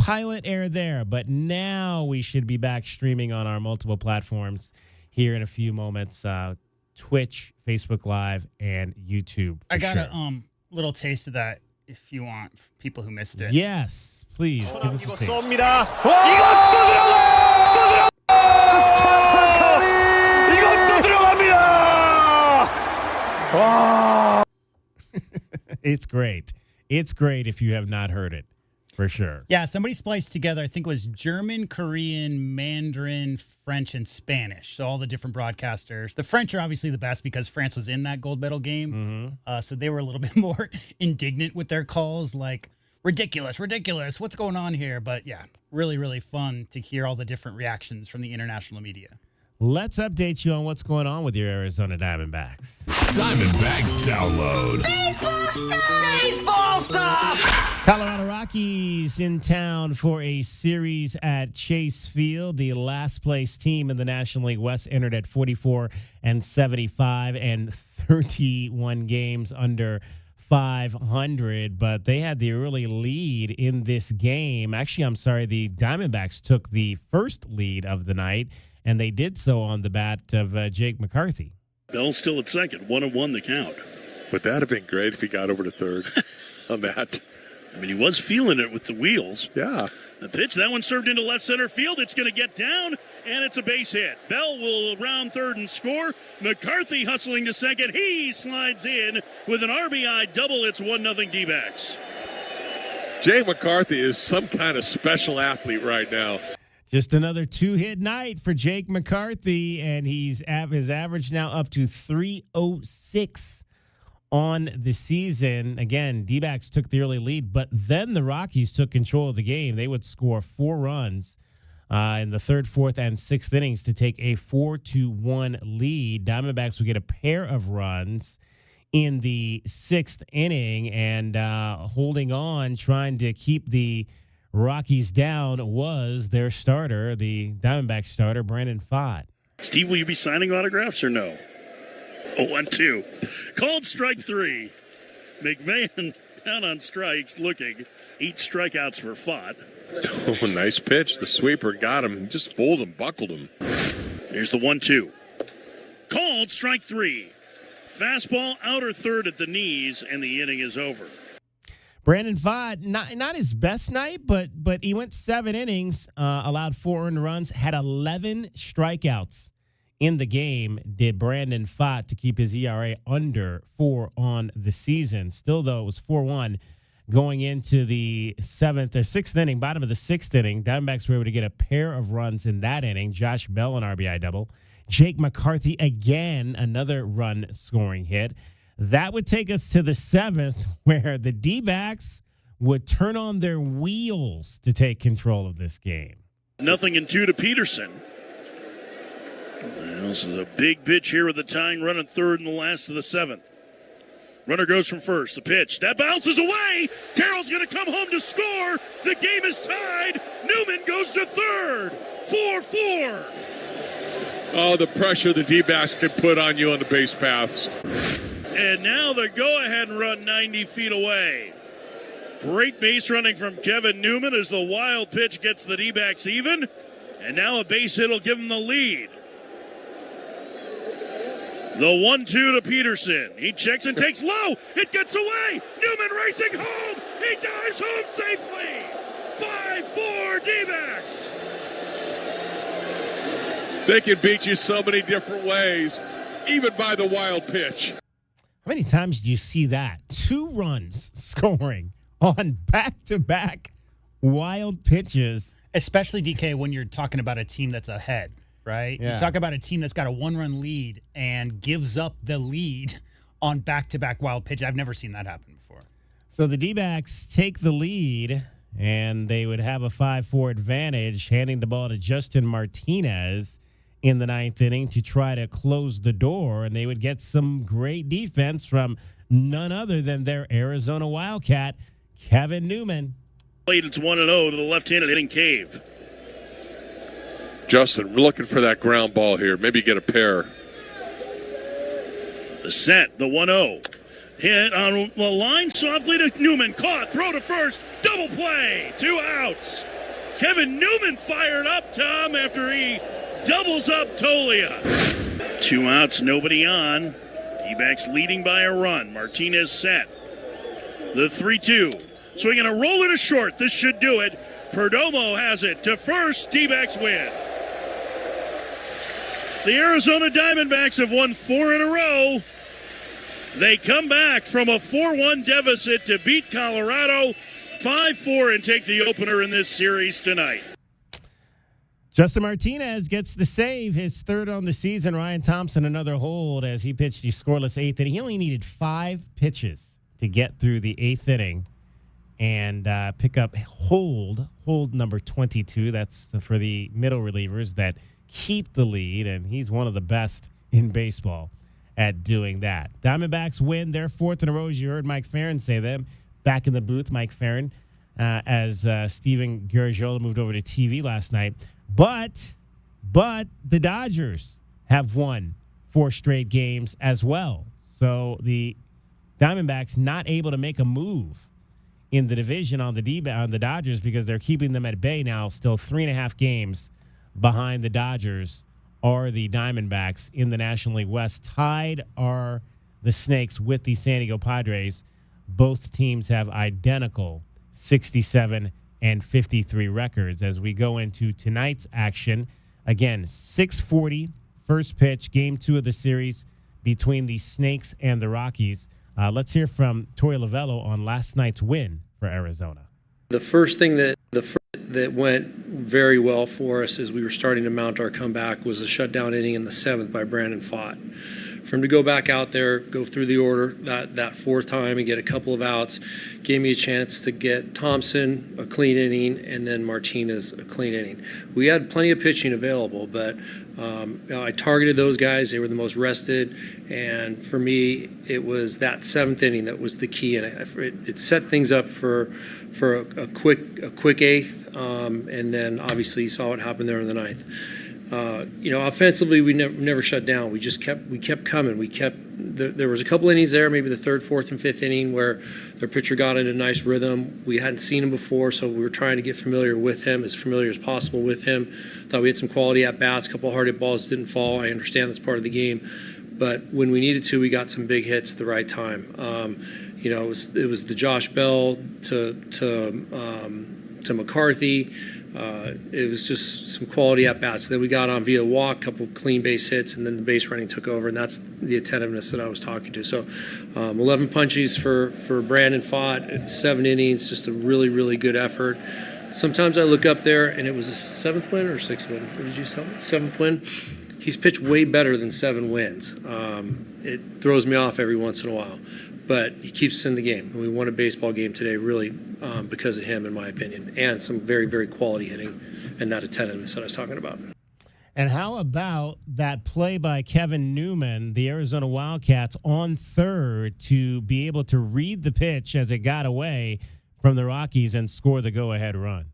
pilot error there, but now we should be back streaming on our multiple platforms here in a few moments. Twitch, Facebook Live, and YouTube. I got a little taste of that if you want, people who missed it. Yes, please. Give us a taste. It's great. It's great if you have not heard it, for sure. Yeah, somebody spliced together, I think it was German, Korean, Mandarin, French, and Spanish. So all the different broadcasters. The French are obviously the best because France was in that gold medal game. So they were a little bit more indignant with their calls, like, ridiculous, what's going on here? But yeah, really, really fun to hear all the different reactions from the international media. Let's update you on what's going on with your Arizona Diamondbacks. Diamondbacks download. Baseball stuff! Colorado Rockies in town for a series at Chase Field. The last place team in the National League West entered at 44-75 and 31 games under 500, but they had the early lead in this game. Actually, I'm sorry, the Diamondbacks took the first lead of the night, and they did so on the bat of Jake McCarthy. Bell's still at second, 1-1 the count. Would that have been great if he got over to third on that? I mean, he was feeling it with the wheels. Yeah. The pitch, that one served into left center field. It's going to get down, and it's a base hit. Bell will round third and score. McCarthy hustling to second. He slides in with an RBI double. It's 1-0 D-backs. Jay McCarthy is some kind of special athlete right now. Just another two-hit night for Jake McCarthy, and his average now up to 306 on the season. Again, D-backs took the early lead, but then the Rockies took control of the game. They would score 4 runs in the third, fourth, and sixth innings to take a 4-1 lead. Diamondbacks would get a pair of runs in the sixth inning, and holding on, trying to keep the Rockies down was their starter, the Diamondback starter, Brandon Pfaadt. Steve, will you be signing autographs or no? 0-1-2. Called strike 3. McMahon down on strikes, looking. 8 strikeouts for Pfaadt. Oh, nice pitch. The sweeper got him. Just folded him, buckled him. Here's the 1-2. Called strike 3. Fastball outer third at the knees, and the inning is over. Brandon Pfaadt, not his best night, but he went 7 innings, allowed 4 earned runs, had 11 strikeouts in the game. Did Brandon Pfaadt to keep his ERA under 4 on the season. Still, though, it was 4-1 going into the sixth inning, bottom of the sixth inning. Diamondbacks were able to get a pair of runs in that inning. Josh Bell, an RBI double. Jake McCarthy, again, another run-scoring hit. That would take us to the 7th, where the D-backs would turn on their wheels to take control of this game. 0-2 to Peterson. This is a big pitch here with the tying run at third in the last of the 7th. Runner goes from first. The pitch. That bounces away. Carroll's going to come home to score. The game is tied. Newman goes to third. 4-4. Oh, the pressure the D-backs could put on you on the base paths. And now the go-ahead run 90 feet away. Great base running from Kevin Newman as the wild pitch gets the D-backs even. And now a base hit will give them the lead. The 1-2 to Peterson. He checks and takes low. It gets away. Newman racing home. He dives home safely. 5-4 D-backs. They can beat you so many different ways, even by the wild pitch. How many times do you see that? 2 runs scoring on back-to-back wild pitches. Especially, DK, when you're talking about a team that's ahead, right? Yeah. You talk about a team that's got a 1-run lead and gives up the lead on back-to-back wild pitch. I've never seen that happen before. So the D-backs take the lead, and they would have a 5-4 advantage, handing the ball to Justin Martinez in the 9th inning to try to close the door, and they would get some great defense from none other than their Arizona Wildcat, Kevin Newman. It's 1-0 to the left-handed hitting Cave. Justin, we're looking for that ground ball here. Maybe get a pair. The set, the 1-0. Hit on the line softly to Newman. Caught, throw to first. Double play. 2 outs. Kevin Newman fired up, Tom, after he doubles up Tolia. 2 outs, nobody on. D-backs leading by a run. Martinez set. The 3-2. Swinging a roller to short. This should do it. Perdomo has it to first. D-backs win. The Arizona Diamondbacks have won 4 in a row. They come back from a 4-1 deficit to beat Colorado 5-4 and take the opener in this series tonight. Justin Martinez gets the save, his 3rd on the season. Ryan Thompson, another hold as he pitched the scoreless 8th inning. He only needed 5 pitches to get through the 8th inning and pick up hold number 22. That's for the middle relievers that keep the lead, and he's one of the best in baseball at doing that. Diamondbacks win their 4th in a row, as you heard Mike Farron say them. Back in the booth, Mike Farron, as Steven Garagiola moved over to TV last night. But the Dodgers have won 4 straight games as well. So the Diamondbacks not able to make a move in the division on the Dodgers because they're keeping them at bay now. Still 3.5 games behind the Dodgers are the Diamondbacks in the National League West. Tied are the Snakes with the San Diego Padres. Both teams have identical 67 and 53 records. As we go into tonight's action, again, 6:40, first pitch, game 2 of the series between the Snakes and the Rockies. Let's hear from Torey Lovullo on last night's win for Arizona. The first thing that went very well for us as we were starting to mount our comeback was a shutdown inning in the 7th by Brandon Pfaadt. For him to go back out there, go through the order that 4th time and get a couple of outs, gave me a chance to get Thompson a clean inning and then Martinez a clean inning. We had plenty of pitching available, but I targeted those guys. They were the most rested, and for me, it was that 7th inning that was the key, and it set things up for a quick 8th, and then obviously you saw what happened there in the 9th. Offensively, we never shut down. We kept coming. There was a couple innings there, maybe the 3rd, 4th, and 5th inning where their pitcher got in a nice rhythm. We hadn't seen him before, so we were trying to get familiar with him, as familiar as possible with him. Thought we had some quality at-bats, a couple of hard hit balls didn't fall. I understand that's part of the game. But when we needed to, we got some big hits at the right time. It was the Josh Bell to McCarthy. It was just some quality at-bats. Then we got on via walk, a couple clean base hits, and then the base running took over, and that's the attentiveness that I was talking to. So 11 punchies for Brandon Pfaadt, 7 innings, just a really, really good effort. Sometimes I look up there, and it was a 7th win or 6th win? What did you say? 7th win? He's pitched way better than 7 wins. It throws me off every once in a while. But he keeps us in the game. And we won a baseball game today really because of him, in my opinion, and some very, very quality hitting and that attentiveness that I was talking about. And how about that play by Kevin Newman, the Arizona Wildcats, on 3rd to be able to read the pitch as it got away from the Rockies and score the go-ahead run?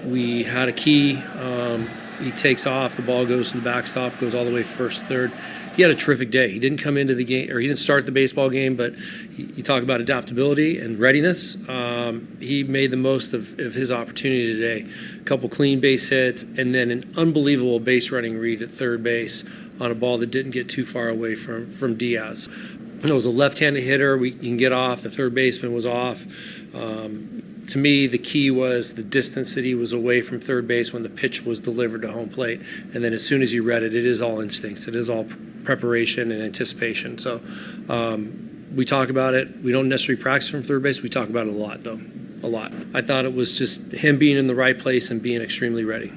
We had a key. He takes off. The ball goes to the backstop, goes all the way first to 3rd. He had a terrific day. He didn't come into the game, or he didn't start the baseball game, but you talk about adaptability and readiness. He made the most of his opportunity today. A couple clean base hits, and then an unbelievable base running read at 3rd base on a ball that didn't get too far away from Diaz. It was a left-handed hitter. You can get off. The 3rd baseman was off. To me, the key was the distance that he was away from 3rd base when the pitch was delivered to home plate. And then as soon as he read it, it is all instincts. It is all preparation and anticipation. So we talk about it. We don't necessarily practice from 3rd base. We talk about it a lot, though. A lot. I thought it was just him being in the right place and being extremely ready.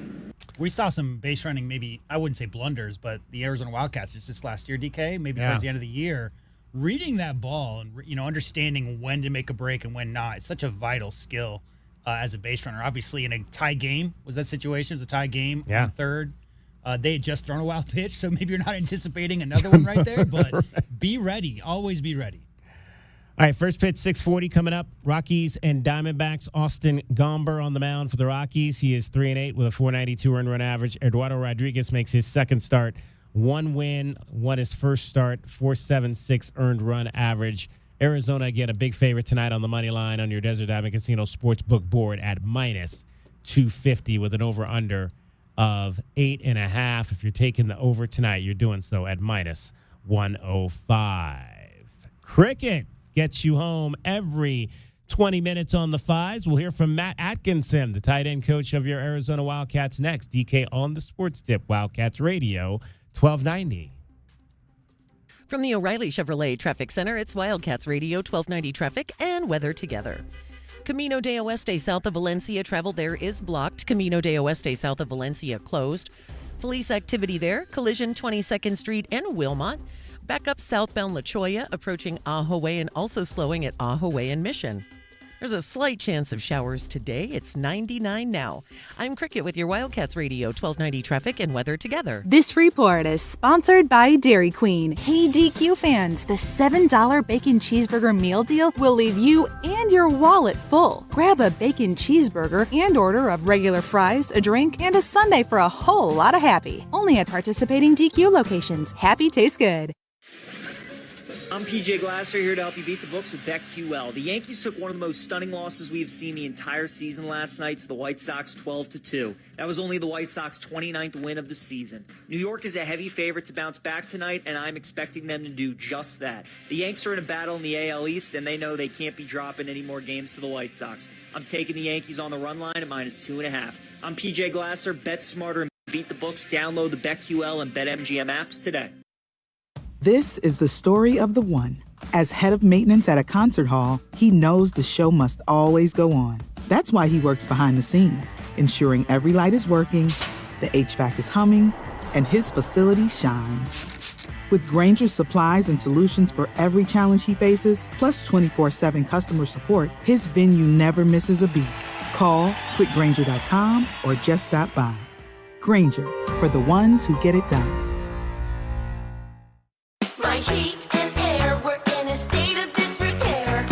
We saw some base running, maybe, I wouldn't say blunders, but the Arizona Wildcats just this last year, DK, maybe towards the end of the year, reading that ball and understanding when to make a break and when not. It's such a vital skill as a base runner. Obviously, in a tie game, was that situation? It was a tie game on 3rd. They had just thrown a wild pitch, so maybe you're not anticipating another one right there, but be ready. Always be ready. All right, first pitch, 6:40 coming up. Rockies and Diamondbacks. Austin Gomber on the mound for the Rockies. He is 3-8 with a .492 earned run average. Eduardo Rodriguez makes his second start. 1 win, won his first start, .476 earned run average. Arizona, again, a big favorite tonight on the money line on your Desert Diamond Casino Sportsbook board at 250 with an over-under of 8.5. If you're taking the over tonight, you're doing so at minus 105. Cricket gets you home every 20 minutes on the fives. We'll hear from Matt Atkinson, the tight end coach of your Arizona Wildcats next. DK on the Sports Tip, Wildcats Radio, 1290. From the O'Reilly Chevrolet Traffic Center, it's Wildcats Radio, 1290 traffic and weather together. Camino de Oeste south of Valencia, travel there is blocked. Camino de Oeste south of Valencia closed. Police activity there, collision 22nd Street and Wilmot. Back up southbound La Cholla, approaching Ahoway and also slowing at Ahoway and Mission. There's a slight chance of showers today. It's 99 now. I'm Cricket with your Wildcats Radio 1290 traffic and weather together. This report is sponsored by Dairy Queen. Hey DQ fans, the $7 bacon cheeseburger meal deal will leave you and your wallet full. Grab a bacon cheeseburger and order of regular fries, a drink, and a sundae for a whole lot of happy. Only at participating DQ locations. Happy tastes good. I'm PJ Glasser here to help you beat the books with BetQL. The Yankees took one of the most stunning losses we have seen the entire season last night to the White Sox 12-2. That was only the White Sox 29th win of the season. New York is a heavy favorite to bounce back tonight, and I'm expecting them to do just that. The Yanks are in a battle in the AL East, and they know they can't be dropping any more games to the White Sox. I'm taking the Yankees on the run line at -2.5. I'm PJ Glasser. Bet smarter and beat the books. Download the BetQL and BetMGM apps today. This is the story of the one. As head of maintenance at a concert hall, he knows the show must always go on. That's why he works behind the scenes, ensuring every light is working, the HVAC is humming, and his facility shines. With Grainger's supplies and solutions for every challenge he faces, plus 24/7 customer support, his venue never misses a beat. Call quickgrainger.com or just stop by. Grainger, for the ones who get it done. My heat and air were in a state of disrepair.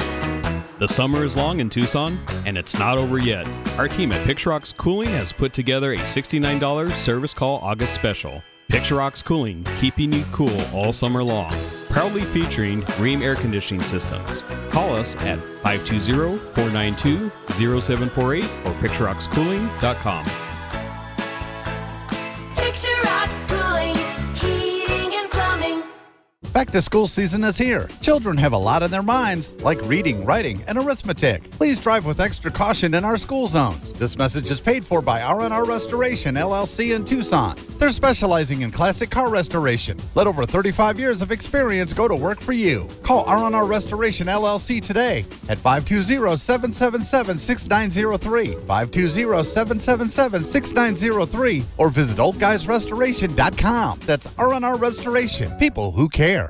The summer is long in Tucson, and it's not over yet. Our team at Picturox Cooling has put together a $69 service call August special. Picturox Cooling, keeping you cool all summer long. Proudly featuring Rheem air conditioning systems. Call us at 520-492-0748 or picturoxcooling.com. Picturox Cooling, heating and plumbing. Back to school season is here. Children have a lot on their minds, like reading, writing, and arithmetic. Please drive with extra caution in our school zones. This message is paid for by R&R Restoration, LLC in Tucson. They're specializing in classic car restoration. Let over 35 years of experience go to work for you. Call R&R Restoration, LLC today at 520-777-6903, 520-777-6903, or visit oldguysrestoration.com. That's R&R Restoration. People who care.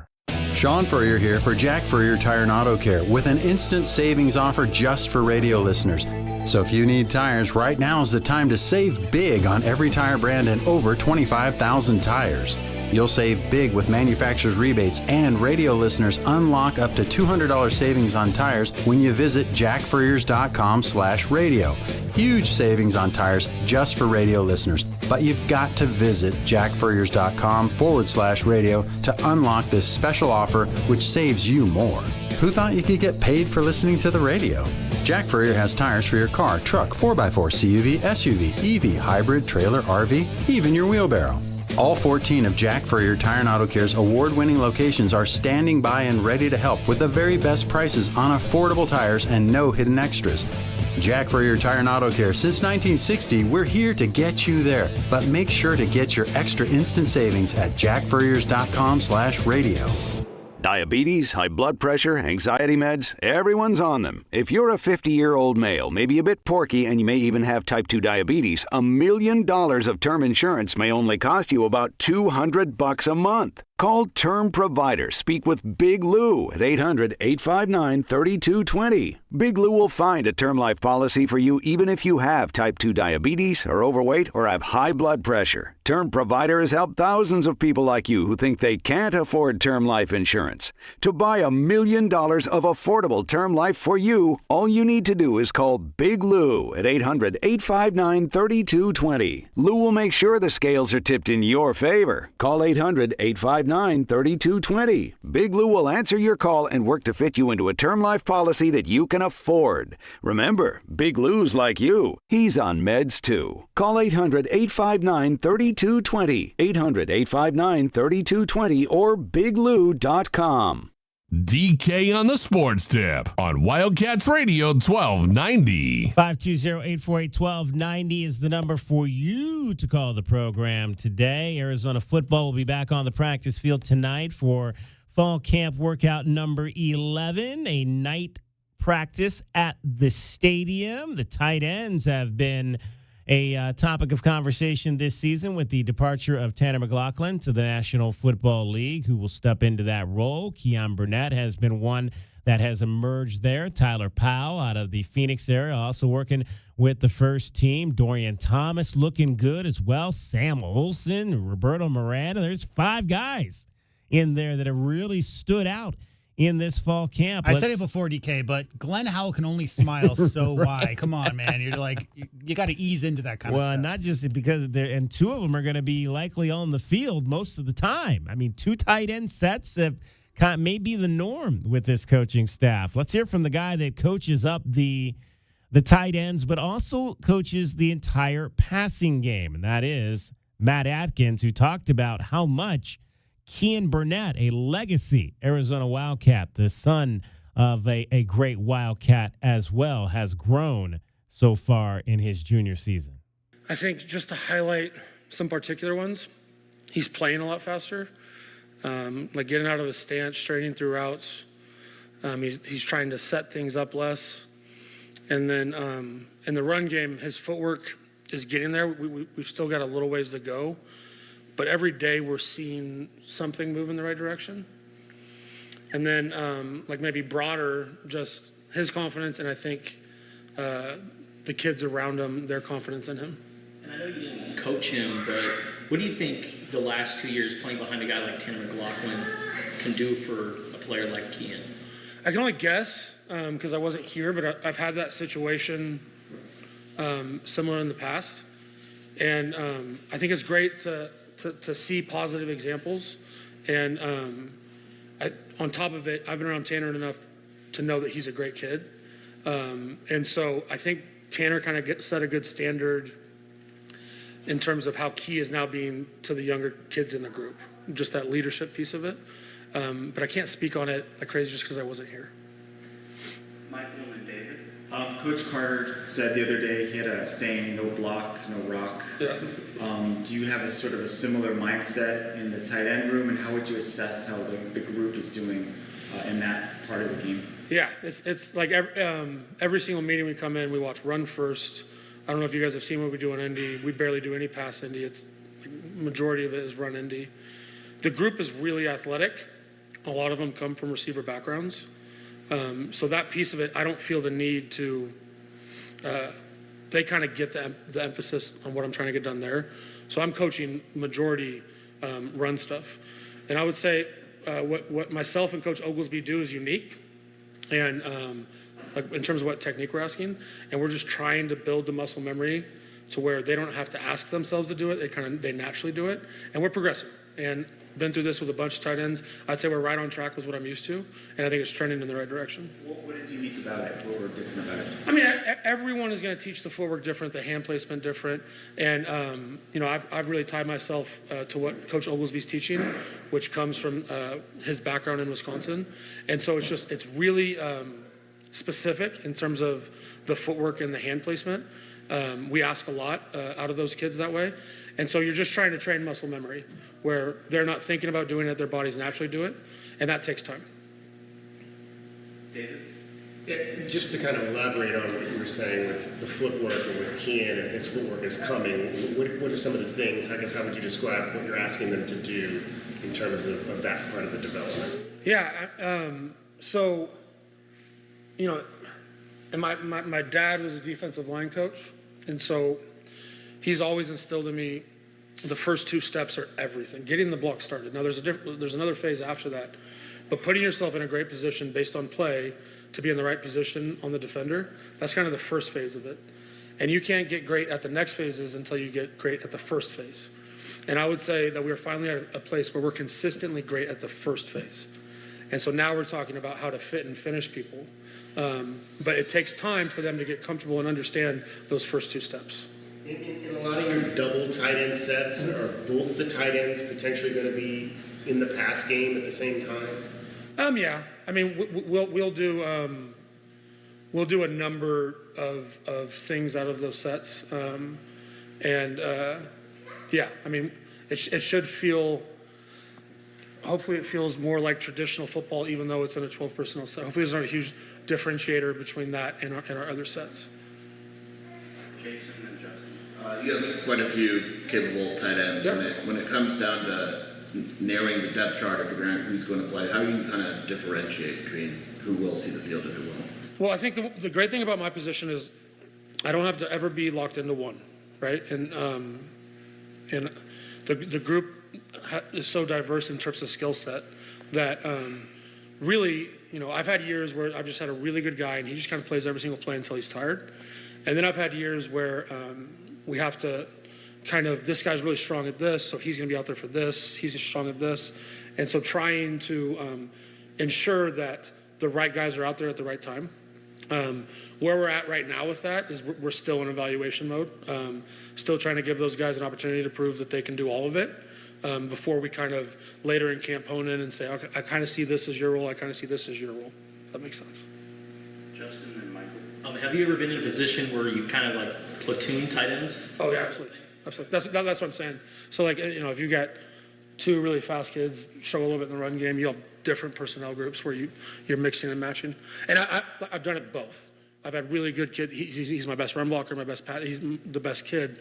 Sean Furrier here for Jack Furrier Tire and Auto Care with an instant savings offer just for radio listeners. So if you need tires, right now is the time to save big on every tire brand and over 25,000 tires. You'll save big with manufacturer's rebates, and radio listeners unlock up to $200 savings on tires when you visit jackfurriers.com/radio. Huge savings on tires just for radio listeners. But you've got to visit jackfurriers.com/radio to unlock this special offer, which saves you more. Who thought you could get paid for listening to the radio? Jack Furrier has tires for your car, truck, 4x4, CUV, SUV, EV, hybrid, trailer, RV, even your wheelbarrow. All 14 of Jack Furrier Tire and Auto Care's award-winning locations are standing by and ready to help with the very best prices on affordable tires and no hidden extras. Jack Furrier Tire and Auto Care. Since 1960, we're here to get you there. But make sure to get your extra instant savings at jackfurriers.com/radio. Diabetes, high blood pressure, anxiety meds, everyone's on them. If you're a 50-year-old male, maybe a bit porky, and you may even have type 2 diabetes, $1 million of term insurance may only cost you about $200 a month. Call Term Provider. Speak with Big Lou at 800-859-3220. Big Lou will find a term life policy for you even if you have type 2 diabetes, are overweight, or have high blood pressure. Term Provider has helped thousands of people like you who think they can't afford term life insurance. To buy $1 million of affordable term life for you, all you need to do is call Big Lou at 800-859-3220. Lou will make sure the scales are tipped in your favor. Call 800-859-3220 855-3220. Big Lou will answer your call and work to fit you into a term life policy that you can afford. Remember, Big Lou's like you. He's on meds too. Call 800-859-3220. 800-859-3220 or biglou.com. DK on the Sports Tip on Wildcats Radio 1290. 520-848-1290 is the number for you to call the program today. Arizona football will be back on the practice field tonight for fall camp workout number 11, a night practice at the stadium. The tight ends have been a topic of conversation this season with the departure of Tanner McLaughlin to the National Football League, who will step into that role. Keon Burnett has been one that has emerged there. Tyler Powell out of the Phoenix area, also working with the first team. Dorian Thomas looking good as well. Sam Olsen, Roberto Miranda. There's 5 guys in there that have really stood out in this fall camp. I said it before, DK, but Glenn Howell can only smile so wide. Come on, man. You're like, you got to ease into that kind of stuff. Well, not just because and 2 of them are going to be likely on the field most of the time. I mean, 2 tight end sets may be the norm with this coaching staff. Let's hear from the guy that coaches up the tight ends, but also coaches the entire passing game, and that is Matt Atkins, who talked about how much Keon Burnett, a legacy Arizona Wildcat, the son of a great Wildcat as well, has grown so far in his junior season. I think just to highlight some particular ones, he's playing a lot faster, like getting out of his stance, straightening through routes. He's trying to set things up less. And then in the run game, his footwork is getting there. We've still got a little ways to go. But every day we're seeing something move in the right direction. And then, like maybe broader, just his confidence, and I think the kids around him, their confidence in him. And I know you didn't coach him, but what do you think the last 2 years playing behind a guy like Tanner McLaughlin can do for a player like Keon? I can only guess because I wasn't here, but I've had that situation similar in the past. And I think it's great to see positive examples. And on top of it, I've been around Tanner enough to know that he's a great kid. And so I think Tanner kind of set a good standard in terms of how key is now being to the younger kids in the group, just that leadership piece of it. But I can't speak on it like crazy just because I wasn't here. Michael and David. Coach Carter said the other day he had a saying, no block, no rock. Yeah. Do you have a sort of a similar mindset in the tight end room, and how would you assess how the group is doing in that part of the game? Yeah, it's like every single meeting we come in, we watch run first. I don't know if you guys have seen what we do on Indy. We barely do any pass Indy. It's majority of it is run Indy. The group is really athletic. A lot of them come from receiver backgrounds. So that piece of it, I don't feel the need to, they kind of get the emphasis on what I'm trying to get done there. So I'm coaching majority run stuff. And I would say what myself and Coach Oglesby do is unique. And like in terms of what technique we're asking. And we're just trying to build the muscle memory to where they don't have to ask themselves to do it. They naturally do it. And we're progressing. And been through this with a bunch of tight ends. I'd say we're right on track with what I'm used to, and I think it's trending in the right direction. What is unique about it? What we're different about it? I mean, everyone is going to teach the footwork different, the hand placement different, and I've really tied myself to what Coach Oglesby's teaching, which comes from his background in Wisconsin, and so it's really specific in terms of the footwork and the hand placement. We ask a lot out of those kids that way. And so you're just trying to train muscle memory where they're not thinking about doing it, their bodies naturally do it, and that takes time. David? Yeah, just to kind of elaborate on what you were saying with the footwork and with Keon and his footwork is coming, what are some of the things, I guess, how would you describe what you're asking them to do in terms of that part of the development? Yeah, so, and my dad was a defensive line coach, and so he's always instilled in me the first 2 steps are everything. Getting the block started. Now there's another phase after that, but putting yourself in a great position based on play to be in the right position on the defender, that's kind of the first phase of it. And you can't get great at the next phases until you get great at the first phase. And I would say that we are finally at a place where we're consistently great at the first phase. And so now we're talking about how to fit and finish people. But it takes time for them to get comfortable and understand those first two steps. In a lot of your double tight end sets, are both the tight ends potentially going to be in the pass game at the same time? Yeah. I mean, we'll do a number of things out of those sets, yeah. I mean, it should feel. Hopefully, it feels more like traditional football, even though it's in a 12 personnel set. Hopefully, there's not a huge differentiator between that and our other sets. Jason and Justin. You have quite a few capable tight ends. Yep. When it comes down to narrowing the depth chart of figuring out who's going to play, how do you kind of differentiate between who will see the field and who won't? Well, I think the great thing about my position is I don't have to ever be locked into one, right? And the group is so diverse in terms of skill set that really, I've had years where I've just had a really good guy and he just kind of plays every single play until he's tired. And then I've had years where we have to this guy's really strong at this, so he's going to be out there for this. He's strong at this. And so trying to ensure that the right guys are out there at the right time. Where we're at right now with that is we're still in evaluation mode. Still trying to give those guys an opportunity to prove that they can do all of it before we kind of later in camp hone in and say, okay, I kind of see this as your role. I kind of see this as your role. That makes sense. Justin and Michael. Have you ever been in a position where you kind of like platoon tight ends? Oh, yeah, absolutely. That's what I'm saying. So, if you got two really fast kids, show a little bit in the run game, you have different personnel groups where you're mixing and matching. And I've done it both. I've had really good kid. He's my best run blocker, my best pass. He's the best kid,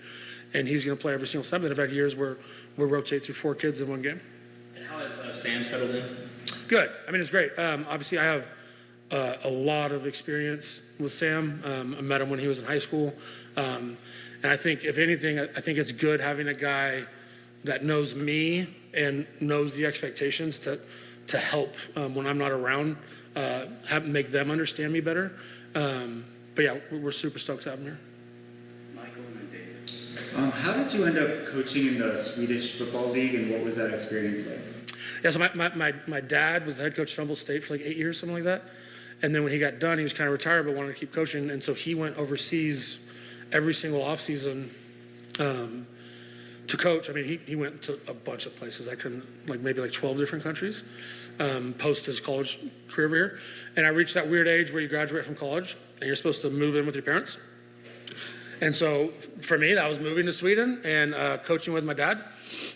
and he's going to play every single snap. And I've had years where we rotate through 4 kids in one game. And how has Sam settled in? Good. I mean, it's great. Obviously, I have a lot of experience with Sam. I met him when he was in high school. And I think, if anything, I think it's good having a guy that knows me and knows the expectations to help when I'm not around, make them understand me better. But yeah, we're super stoked to have him here. Michael and David. How did you end up coaching in the Swedish Football League, and what was that experience like? Yeah, so my dad was the head coach at Humboldt State for like 8 years, something like that. And then when he got done, he was kind of retired but wanted to keep coaching. And so he went overseas every single offseason to coach. I mean, he went to a bunch of places. I couldn't, maybe 12 different countries post his college career over here. And I reached that weird age where you graduate from college and you're supposed to move in with your parents. And so for me, that was moving to Sweden and coaching with my dad.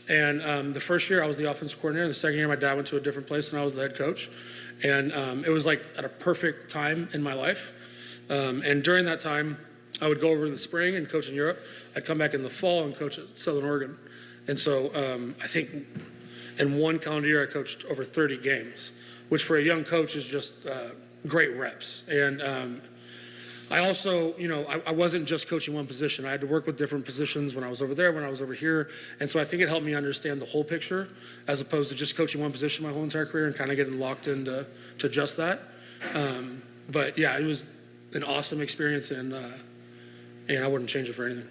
And the first year I was the offensive coordinator. The second year my dad went to a different place and I was the head coach. And it was at a perfect time in my life. And during that time, I would go over in the spring and coach in Europe. I'd come back in the fall and coach at Southern Oregon. And so I think in one calendar year, I coached over 30 games, which for a young coach is just great reps. And I also, I wasn't just coaching one position. I had to work with different positions when I was over there, when I was over here. And so I think it helped me understand the whole picture as opposed to just coaching one position my whole entire career and kind of getting locked into just that. But yeah, it was an awesome experience and I wouldn't change it for anything.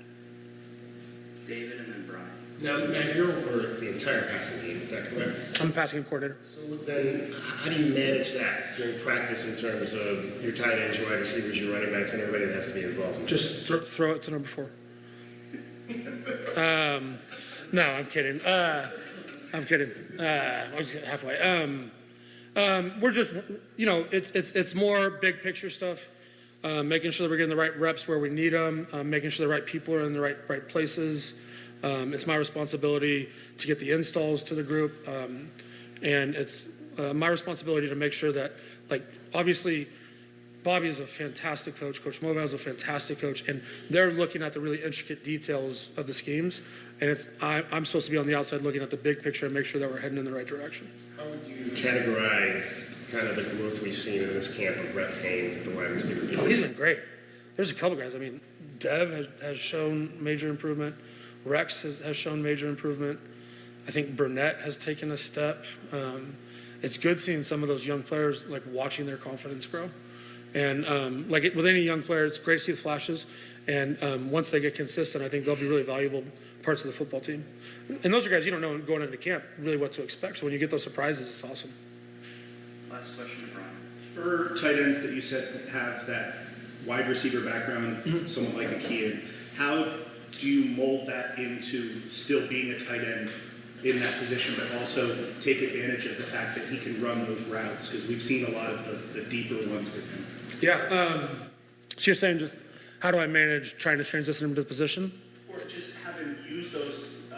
David and then Brian. Now, you're over the entire passing game, is that correct? I'm a passing game coordinator. So then, how do you manage that during practice in terms of your tight ends, your wide receivers, your running backs, and everybody that has to be involved in Just throw it to number 4. No, I'm kidding. I'm kidding. I was halfway. We're just, it's more big picture stuff. Making sure that we're getting the right reps where we need them, making sure the right people are in the right places. It's my responsibility to get the installs to the group, and it's my responsibility to make sure that, obviously, Bobby is a fantastic coach. Coach Movell is a fantastic coach, and they're looking at the really intricate details of the schemes, and I'm supposed to be on the outside looking at the big picture and make sure that we're heading in the right direction. How would you categorize kind of the growth we've seen in this camp of Rex Haynes at the wide receiver position? Oh, he's been great. There's a couple guys. I mean, Dev has shown major improvement. Rex has shown major improvement. I think Burnett has taken a step. It's good seeing some of those young players watching their confidence grow. And with any young player, it's great to see the flashes. And once they get consistent, I think they'll be really valuable parts of the football team. And those are guys you don't know going into camp really what to expect. So when you get those surprises, it's awesome. Last question to Brian. For tight ends that you said have that wide receiver background, somewhat like a Kean, how do you mold that into still being a tight end in that position, but also take advantage of the fact that he can run those routes? Because we've seen a lot of the deeper ones with him. Yeah. So you're saying just how do I manage trying to transition him to the position? Or just have him use those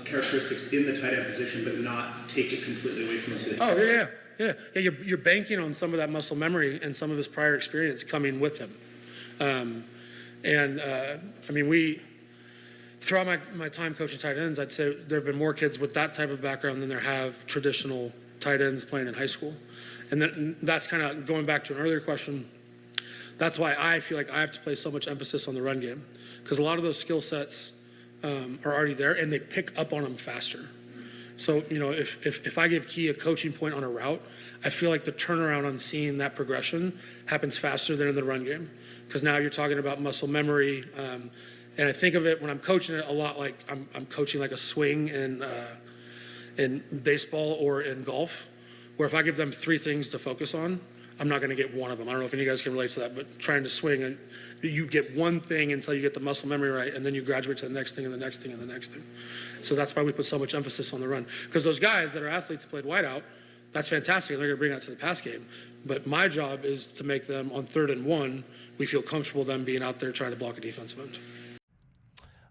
characteristics in the tight end position, but not take it completely away from his. Oh, yeah. You're banking on some of that muscle memory and some of his prior experience coming with him. Throughout my time coaching tight ends, I'd say there have been more kids with that type of background than there have traditional tight ends playing in high school. And that's kind of going back to an earlier question. That's why I feel like I have to place so much emphasis on the run game, because a lot of those skill sets are already there and they pick up on them faster. So, if I give Key a coaching point on a route, I feel like the turnaround on seeing that progression happens faster than in the run game, because now you're talking about muscle memory. And I think of it when I'm coaching it a lot like I'm coaching like a swing in baseball or in golf, where if I give them 3 things to focus on, I'm not going to get one of them. I don't know if any of you guys can relate to that, but trying to swing, and you get one thing until you get the muscle memory right, and then you graduate to the next thing and the next thing and the next thing. So that's why we put so much emphasis on the run. Because those guys that are athletes that played wideout, that's fantastic, and they're going to bring that to the pass game. But my job is to make them on 3rd and 1, we feel comfortable them being out there trying to block a defensive end.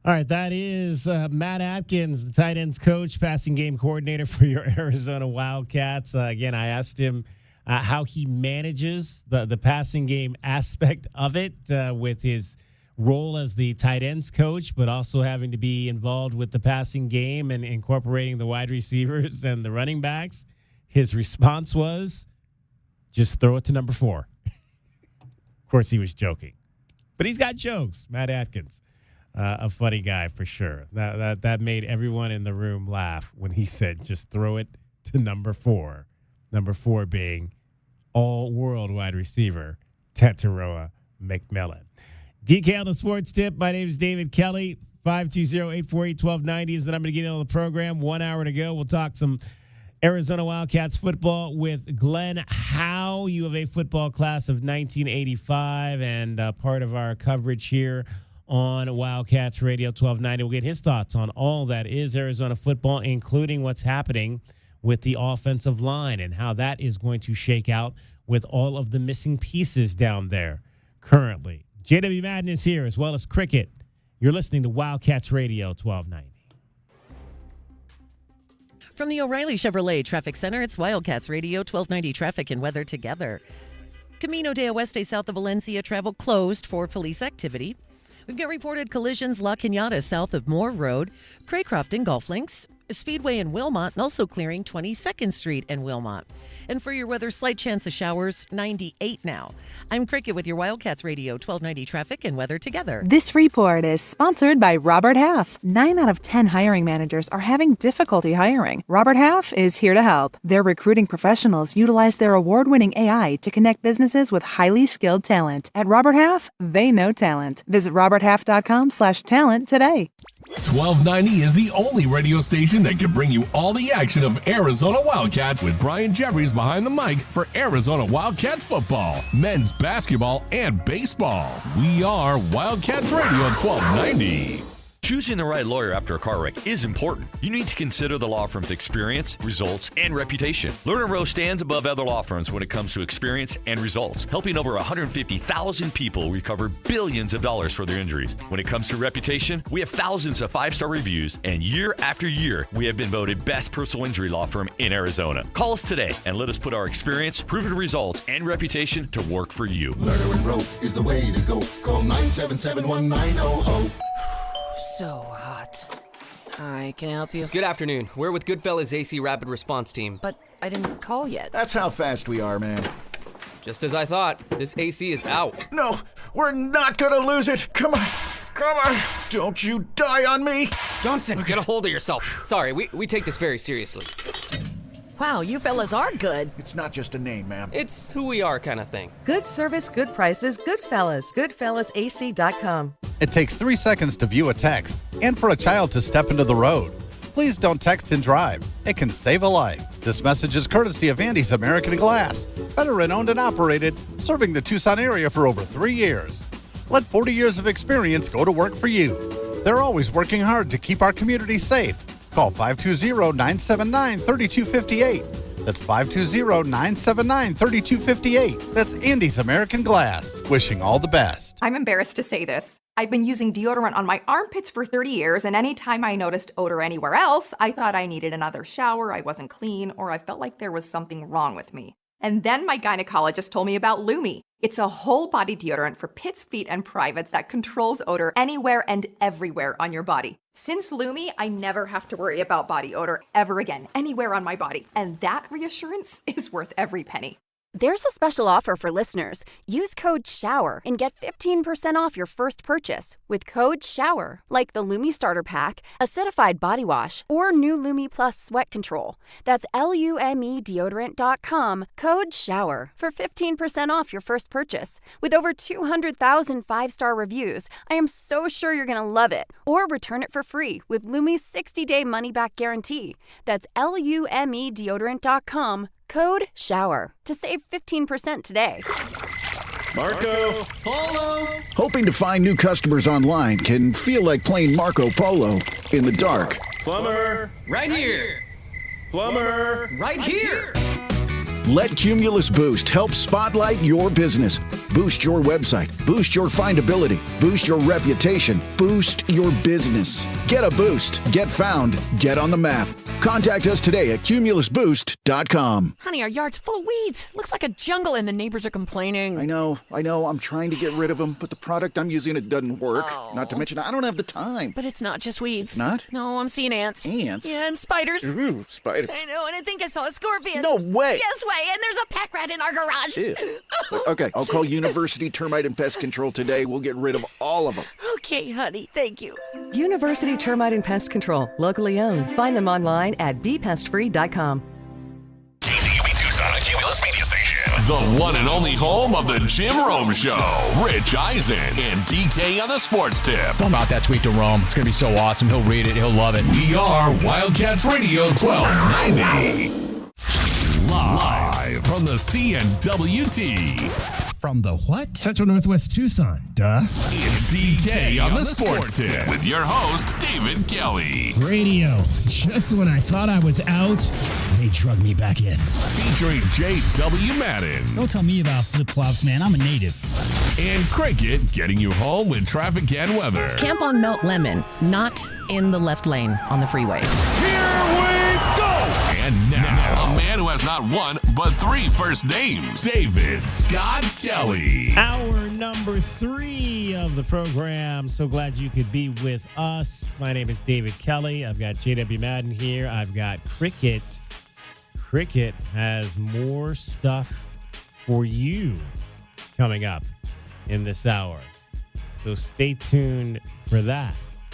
All right, that is Matt Atkins, the tight ends coach, passing game coordinator for your Arizona Wildcats. Again, I asked him how he manages the passing game aspect of it with his role as the tight ends coach, but also having to be involved with the passing game and incorporating the wide receivers and the running backs. His response was, just throw it to number 4. Of course, he was joking, but he's got jokes, Matt Atkins. A funny guy for sure. That made everyone in the room laugh when he said, just throw it to number 4. Number 4 being all-world wide receiver, Tataroa McMillan. DK on the Sports Tip. My name is David Kelly. 520-848-1290 is the number to get into the program. 1 hour to go. We'll talk some Arizona Wildcats football with Glenn Howe, U of A football class of 1985, and part of our coverage here on Wildcats Radio 1290. We'll get his thoughts on all that is Arizona football, including what's happening with the offensive line and how that is going to shake out with all of the missing pieces down there currently. JW Madden is here, as well as cricket. You're listening to Wildcats Radio 1290. From the O'Reilly Chevrolet Traffic Center, it's Wildcats Radio 1290 traffic and weather together. Camino de Oeste south of Valencia, travel closed for police activity. We've got reported collisions La Cañada south of Moore Road, Craycroft and Golf Links, Speedway in Wilmot, and also clearing 22nd Street in Wilmot. And for your weather, slight chance of showers, 98 now. I'm Cricket with your Wildcats Radio 1290 traffic and weather together. This report is sponsored by Robert Half. 9 out of 10 hiring managers are having difficulty hiring. Robert Half is here to help. Their recruiting professionals utilize their award-winning AI to connect businesses with highly skilled talent. At Robert Half, they know talent. Visit roberthalf.com/talent today. 1290 is the only radio station that can bring you all the action of Arizona Wildcats with Brian Jeffries behind the mic for Arizona Wildcats football, men's basketball, and baseball. We are Wildcats Radio 1290. Choosing the right lawyer after a car wreck is important. You need to consider the law firm's experience, results, and reputation. Lerner Rowe stands above other law firms when it comes to experience and results, helping over 150,000 people recover billions of dollars for their injuries. When it comes to reputation, we have thousands of 5-star reviews, and year after year, we have been voted best personal injury law firm in Arizona. Call us today and let us put our experience, proven results, and reputation to work for you. Lerner & Rowe is the way to go. Call 977-1900. So hot. Hi, can I help you? Good afternoon. We're with Goodfellas AC Rapid Response Team. But I didn't call yet. That's how fast we are, man. Just as I thought. This AC is out. No, we're not gonna lose it. Come on. Come on. Don't you die on me. Johnson, get a hold of yourself. Sorry, we take this very seriously. Wow, you fellas are good. It's not just a name, ma'am. It's who we are kind of thing. Good service, good prices, Goodfellas. Goodfellasac.com. It takes 3 seconds to view a text and for a child to step into the road. Please don't text and drive. It can save a life. This message is courtesy of Andy's American Glass, veteran-owned and operated, serving the Tucson area for over 3 years. Let 40 years of experience go to work for you. They're always working hard to keep our community safe. Call 520-979-3258. That's 520-979-3258. That's Andy's American Glass. Wishing all the best. I'm embarrassed to say this. I've been using deodorant on my armpits for 30 years, and anytime I noticed odor anywhere else, I thought I needed another shower, I wasn't clean, or I felt like there was something wrong with me. And then my gynecologist told me about Lumi. It's a whole body deodorant for pits, feet, and privates that controls odor anywhere and everywhere on your body. Since Lumi, I never have to worry about body odor ever again, anywhere on my body. And that reassurance is worth every penny. There's a special offer for listeners. Use code SHOWER and get 15% off your first purchase with code SHOWER, like the Lumi Starter Pack, Acidified Body Wash, or new Lumi Plus Sweat Control. That's LUME deodorant.com, code SHOWER for 15% off your first purchase. With over 200,000 five-star reviews, I am so sure you're going to love it. Or return it for free with Lumi's 60-day money-back guarantee. That's LUME deodorant.com, code SHOWER to save 15% today. Marco Polo. Hoping to find new customers online can feel like playing Marco Polo in the dark. Plumber, right here. Plumber, right here. Let Cumulus Boost help spotlight your business. Boost your website. Boost your findability. Boost your reputation. Boost your business. Get a boost. Get found. Get on the map. Contact us today at cumulusboost.com. Honey, our yard's full of weeds. Looks like a jungle and the neighbors are complaining. I know. I'm trying to get rid of them, but the product I'm using, it doesn't work. Oh. Not to mention, I don't have the time. But it's not just weeds. It's not? No, I'm seeing ants. Ants? Yeah, and spiders. Ooh, spiders. I know, and I think I saw a scorpion. No way. Yes way, and there's a pack rat in our garage. Ew. Okay, I'll call University Termite and Pest Control today. We'll get rid of all of them. Okay, honey, thank you. University Termite and Pest Control, locally owned. Find them online at bpestfree.com. KCUB Tucson, a Cumulus media station. The one and only home of the Jim Rome Show. Rich Eisen and DK on the Sports Tip. Tell him about that tweet to Rome. It's going to be so awesome. He'll read it. He'll love it. We are Wildcats Radio 1290. Live from the CNWT. From the what? Central Northwest Tucson. Duh. It's DK on the Sports Tip with your host, David Kelly. Radio. Just when I thought I was out, they drug me back in. Featuring J.W. Madden. Don't tell me about flip-flops, man. I'm a native. And Cricket getting you home with traffic and weather. Camp on Melt Lemon, not in the left lane on the freeway. Here we go! And now, a man who has not one, but 3 first names, David Scott Kelly. Hour number 3 of the program. So glad you could be with us. My name is David Kelly. I've got J.W. Madden here. I've got Cricket. Cricket has more stuff for you coming up in this hour. So stay tuned for that.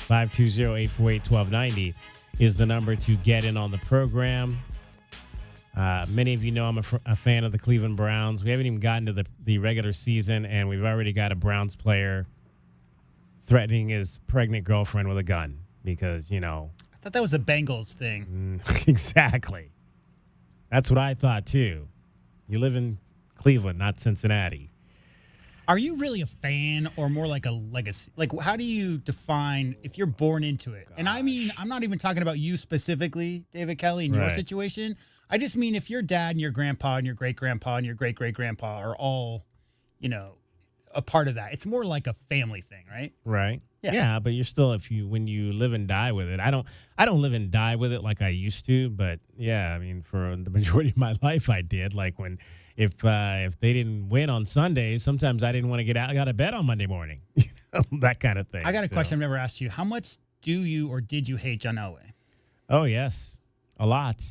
520-848-1290 is the number to get in on the program. Many of you know I'm a fan of the Cleveland Browns. We haven't even gotten to the regular season, and we've already got a Browns player threatening his pregnant girlfriend with a gun because, you know. I thought that was the Bengals thing. Exactly. That's what I thought, too. You live in Cleveland, not Cincinnati. Are you really a fan or more like a legacy? Like, how do you define if you're born into it? And I mean, I'm not even talking about you specifically, David Kelly, in your situation. I just mean if your dad and your grandpa and your great-grandpa and your great-great-grandpa are all, you know, a part of that. It's more like a family thing, right? Right. Yeah. Yeah, but you're still when you live and die with it. I don't live and die with it like I used to, but yeah, I mean, for the majority of my life I did. Like when if they didn't win on Sundays, sometimes I didn't want to get out of bed on Monday morning. That kind of thing. I got a question I've never asked you. How much do you or did you hate John Elway? Oh, yes. A lot.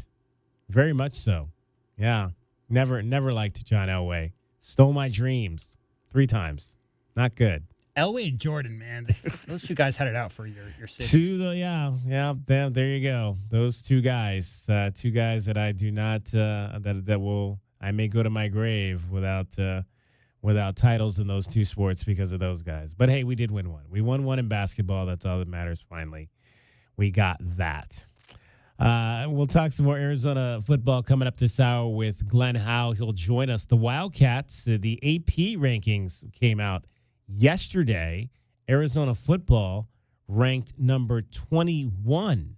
Very much so. Yeah. Never liked John Elway. Stole my dreams 3 times. Not good. Elway and Jordan, man, those two guys had it out for your city. There you go. Those two guys that I do not I may go to my grave without titles in those two sports because of those guys. But hey, we did win one. We won one in basketball. That's all that matters. Finally, we got that. We'll talk some more Arizona football coming up this hour with Glenn Howe. He'll join us. The Wildcats, the AP rankings came out yesterday. Arizona football ranked number 21.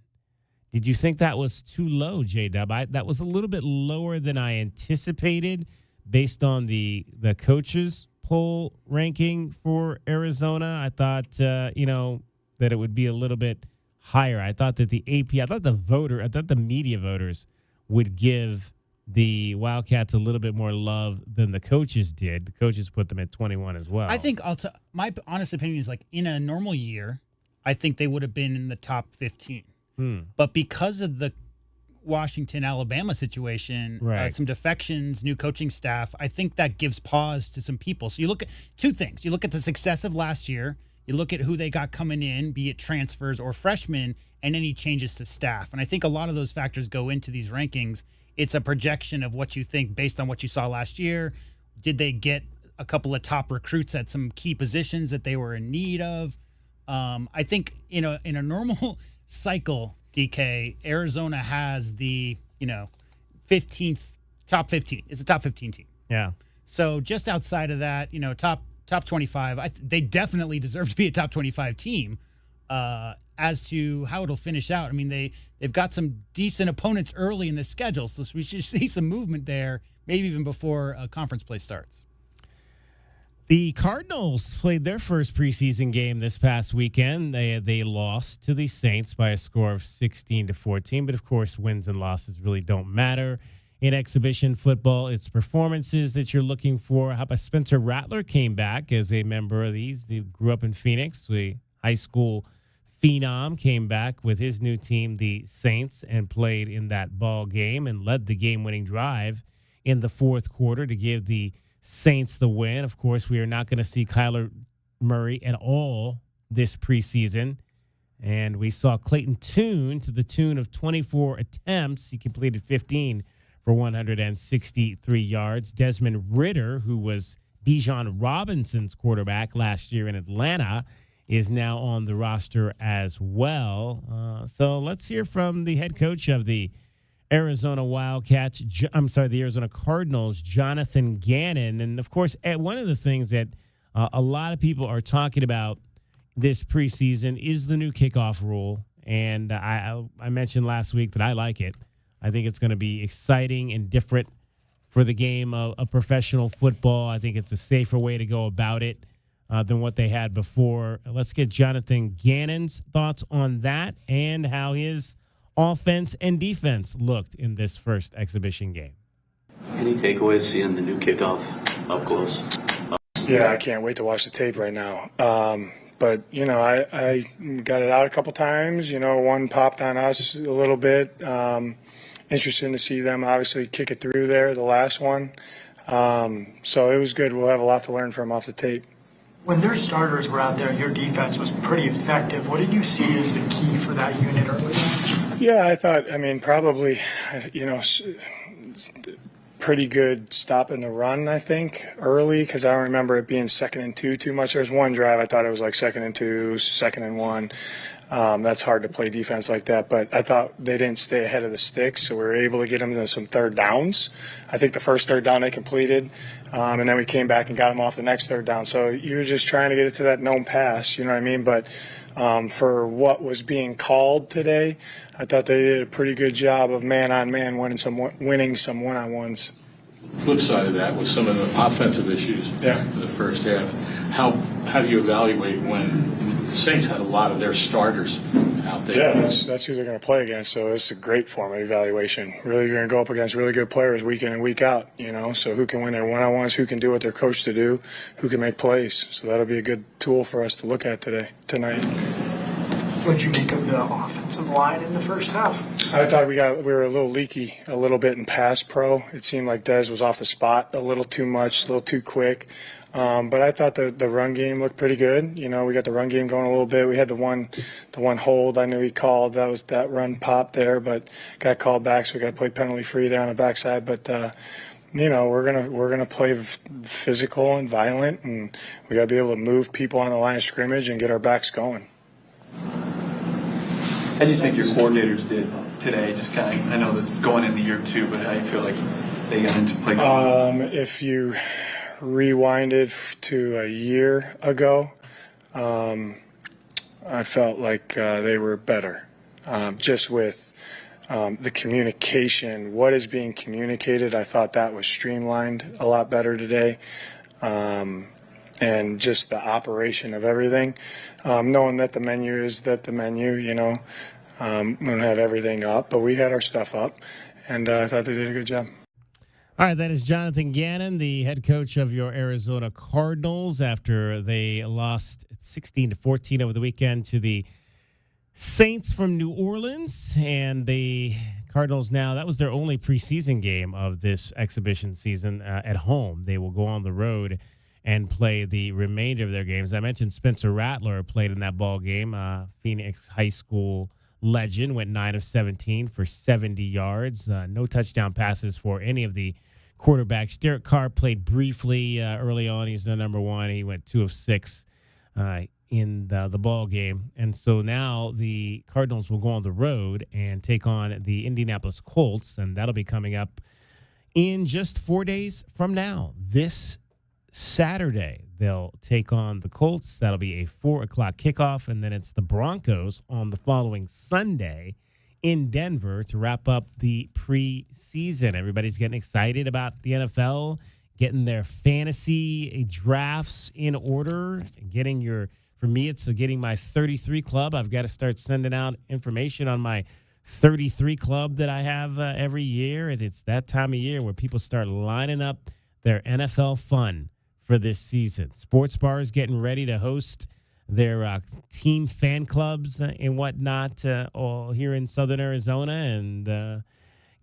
Did you think that was too low, J-Dub? That was a little bit lower than I anticipated based on the coaches poll ranking for Arizona. I thought, that it would be a little bit higher. I thought that the media voters would give the Wildcats a little bit more love than the coaches did. The coaches put them at 21 as well. I think my honest opinion is, like, in a normal year, I think they would have been in the top 15. But because of the Washington-Alabama situation, right. Some defections, new coaching staff, I think that gives pause to some people. So you look at two things. You look at the success of last year. You look at who they got coming in, be it transfers or freshmen, and any changes to staff. And I think a lot of those factors go into these rankings. It's a projection of what you think based on what you saw last year. Did they get a couple of top recruits at some key positions that they were in need of? I think in a normal cycle, DK, Arizona has the, 15th, top 15. It's a top 15 team. Yeah. So just outside of that, top 25, they definitely deserve to be a top 25 team. As to how it'll finish out, I mean, they've got some decent opponents early in the schedule, so we should see some movement there, maybe even before conference play starts. The Cardinals played their first preseason game this past weekend. They lost to the Saints by a score of 16-14, but of course, wins and losses really don't matter. In exhibition football, it's performances that you're looking for. How about Spencer Rattler came back as a member of these? He grew up in Phoenix. The high school phenom came back with his new team, the Saints, and played in that ball game and led the game-winning drive in the fourth quarter to give the Saints the win. Of course, we are not going to see Kyler Murray at all this preseason. And we saw Clayton Tune to the tune of 24 attempts. He completed 15 for 163 yards. Desmond Ridder, who was Bijan Robinson's quarterback last year in Atlanta, is now on the roster as well. So let's hear from the head coach of the Arizona the Arizona Cardinals, Jonathan Gannon. And, of course, one of the things that a lot of people are talking about this preseason is the new kickoff rule. And I mentioned last week that I like it. I think it's going to be exciting and different for the game of professional football. I think it's a safer way to go about it than what they had before. Let's get Jonathan Gannon's thoughts on that and how his offense and defense looked in this first exhibition game. Any takeaways seeing the new kickoff up close? Yeah, I can't wait to watch the tape right now. But, I got it out a couple times. One popped on us a little bit. Interesting to see them obviously kick it through there, the last one. So it was good. We'll have a lot to learn from off the tape. When their starters were out there, your defense was pretty effective. What did you see as the key for that unit early? Yeah, I thought, probably, pretty good stopping the run, I think, early, because I don't remember it being 2nd and 2 too much. There's one drive I thought it was like 2nd and 2, 2nd and 1. That's hard to play defense like that, but I thought they didn't stay ahead of the sticks, so we were able to get them to some third downs. I think the first third down they completed, and then we came back and got them off the next third down. So you were just trying to get it to that known pass, you know what I mean? But for what was being called today, I thought they did a pretty good job of man-on-man winning some one-on-ones. Flip side of that was some of the offensive issues in the first half. How do you evaluate when the Saints had a lot of their starters out there? Yeah, that's who they're going to play against, so it's a great form of evaluation. Really, you're going to go up against really good players week in and week out, so who can win their one-on-ones, who can do what they're coached to do, who can make plays. So that'll be a good tool for us to look at tonight. What'd you make of the offensive line in the first half? I thought we were a little leaky a little bit in pass pro. It seemed like Dez was off the spot a little too much, a little too quick. But I thought the run game looked pretty good. You know, we got the run game going a little bit. We had the one hold I knew he called. That was that run pop there, but got called back, so we got to play penalty free down the backside. But you know, we're gonna play physical and violent, and we got to be able to move people on the line of scrimmage and get our backs going. How do you think your coordinators did today? Just kind of, I know that's going in the year 2, but how do you feel like they got into play? If you rewind it to a year ago, I felt like they were better, just with the communication, what is being communicated. I thought that was streamlined a lot better today. And just the operation of everything, knowing that the menu is the menu, you know, we don't have everything up, but we had our stuff up, and I thought they did a good job. All right, that is Jonathan Gannon, the head coach of your Arizona Cardinals, after they lost 16-14 over the weekend to the Saints from New Orleans. And the Cardinals now, that was their only preseason game of this exhibition season at home. They will go on the road and play the remainder of their games. I mentioned Spencer Rattler played in that ball game. Phoenix High School legend, went 9 of 17 for 70 yards. No touchdown passes for any of the quarterbacks. Derek Carr played briefly early on. He's the number one. He went 2 of 6 in the ball game. And so now the Cardinals will go on the road and take on the Indianapolis Colts, and that'll be coming up in just 4 days from now. This Saturday, they'll take on the Colts. That'll be a 4 o'clock kickoff, and then it's the Broncos on the following Sunday in Denver to wrap up the preseason. Everybody's getting excited about the NFL, getting their fantasy drafts in order, for me, it's getting my 33 club. I've got to start sending out information on my 33 club that I have every year, as it's that time of year where people start lining up their NFL fun for this season. Sports bars getting ready to host their team fan clubs and whatnot all here in Southern Arizona, and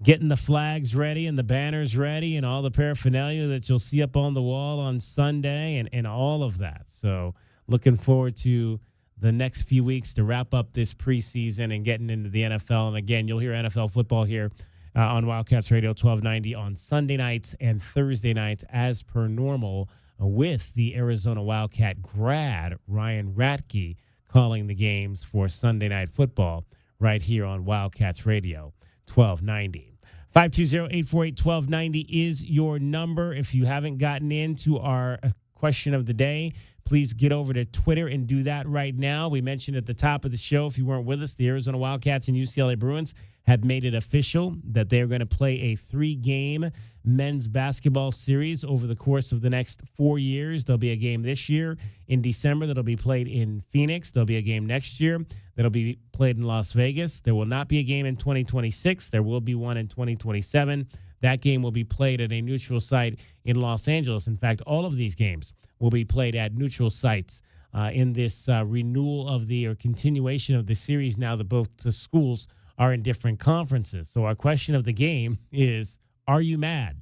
getting the flags ready and the banners ready and all the paraphernalia that you'll see up on the wall on Sunday and all of that. So looking forward to the next few weeks to wrap up this preseason and getting into the NFL. And again, you'll hear NFL football here on Wildcats Radio 1290 on Sunday nights and Thursday nights as per normal, with the Arizona Wildcat grad Ryan Ratke calling the games for Sunday Night Football right here on Wildcats Radio 1290. 520-848-1290 is your number. If you haven't gotten into our question of the day, please get over to Twitter and do that right now. We mentioned at the top of the show, if you weren't with us, the Arizona Wildcats and UCLA Bruins have made it official that they're going to play a 3-game men's basketball series over the course of the next 4 years. There'll be a game this year in December that'll be played in Phoenix. There'll be a game next year that'll be played in Las Vegas. There will not be a game in 2026. There will be one in 2027. That game will be played at a neutral site in Los Angeles. In fact, all of these games will be played at neutral sites in this renewal of or continuation of the series now that both the schools are in different conferences. So our question of the game is, are you mad?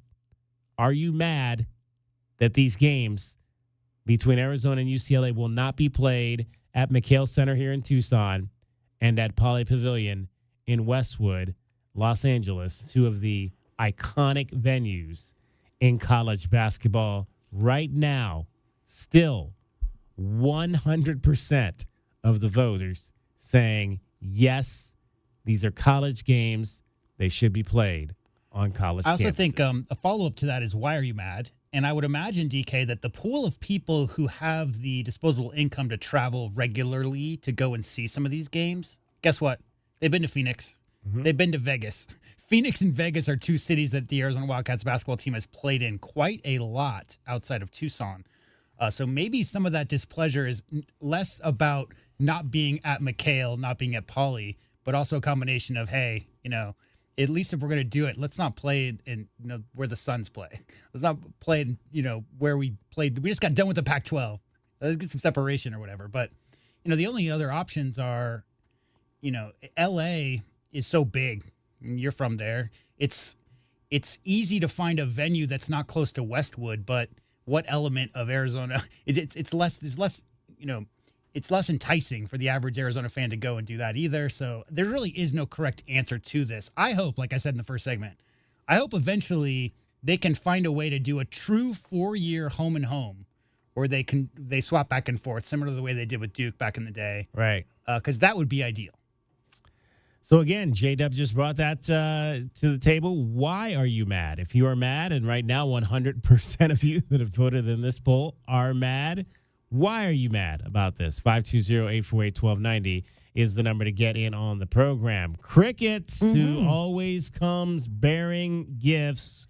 Are you mad that these games between Arizona and UCLA will not be played at McHale Center here in Tucson and at Poly Pavilion in Westwood, Los Angeles, two of the iconic venues in college basketball right now? Still 100% of the voters saying, yes, these are college games. They should be played on college campuses. I also think a follow-up to that is, why are you mad? And I would imagine, DK, that the pool of people who have the disposable income to travel regularly to go and see some of these games, guess what? They've been to Phoenix. Mm-hmm. They've been to Vegas. Phoenix and Vegas are two cities that the Arizona Wildcats basketball team has played in quite a lot outside of Tucson. So maybe some of that displeasure is less about not being at McHale, not being at Poly, but also a combination of, hey, at least if we're going to do it, let's not play in where the Suns play. Let's not play in, where we played. We just got done with the Pac-12. Let's get some separation or whatever. But, the only other options are LA is so big. You're from there. It's easy to find a venue that's not close to Westwood, but what element of Arizona? It's less enticing for the average Arizona fan to go and do that either. So there really is no correct answer to this. I hope, like I said in the first segment, I hope eventually they can find a way to do a true 4-year home and home, or they swap back and forth, similar to the way they did with Duke back in the day. Right. Because that would be ideal. So again, J-Dub just brought that to the table. Why are you mad? If you are mad, and right now 100% of you that have voted in this poll are mad, why are you mad about this? 520-848-1290 is the number to get in on the program. Cricket, who always comes bearing gifts,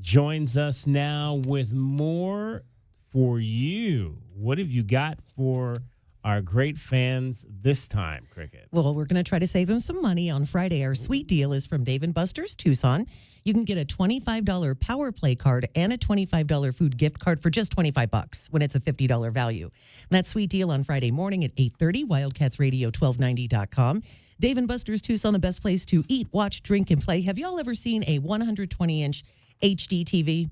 joins us now with more for you. What have you got for our great fans this time, Cricket? Well, we're going to try to save them some money on Friday. Our sweet deal is from Dave & Buster's Tucson. You can get a $25 Power Play card and a $25 food gift card for just $25 when it's a $50 value. And that sweet deal on Friday morning at 8:30, WildcatsRadio1290.com. Dave & Buster's Tucson, the best place to eat, watch, drink, and play. Have y'all ever seen a 120-inch HD TV?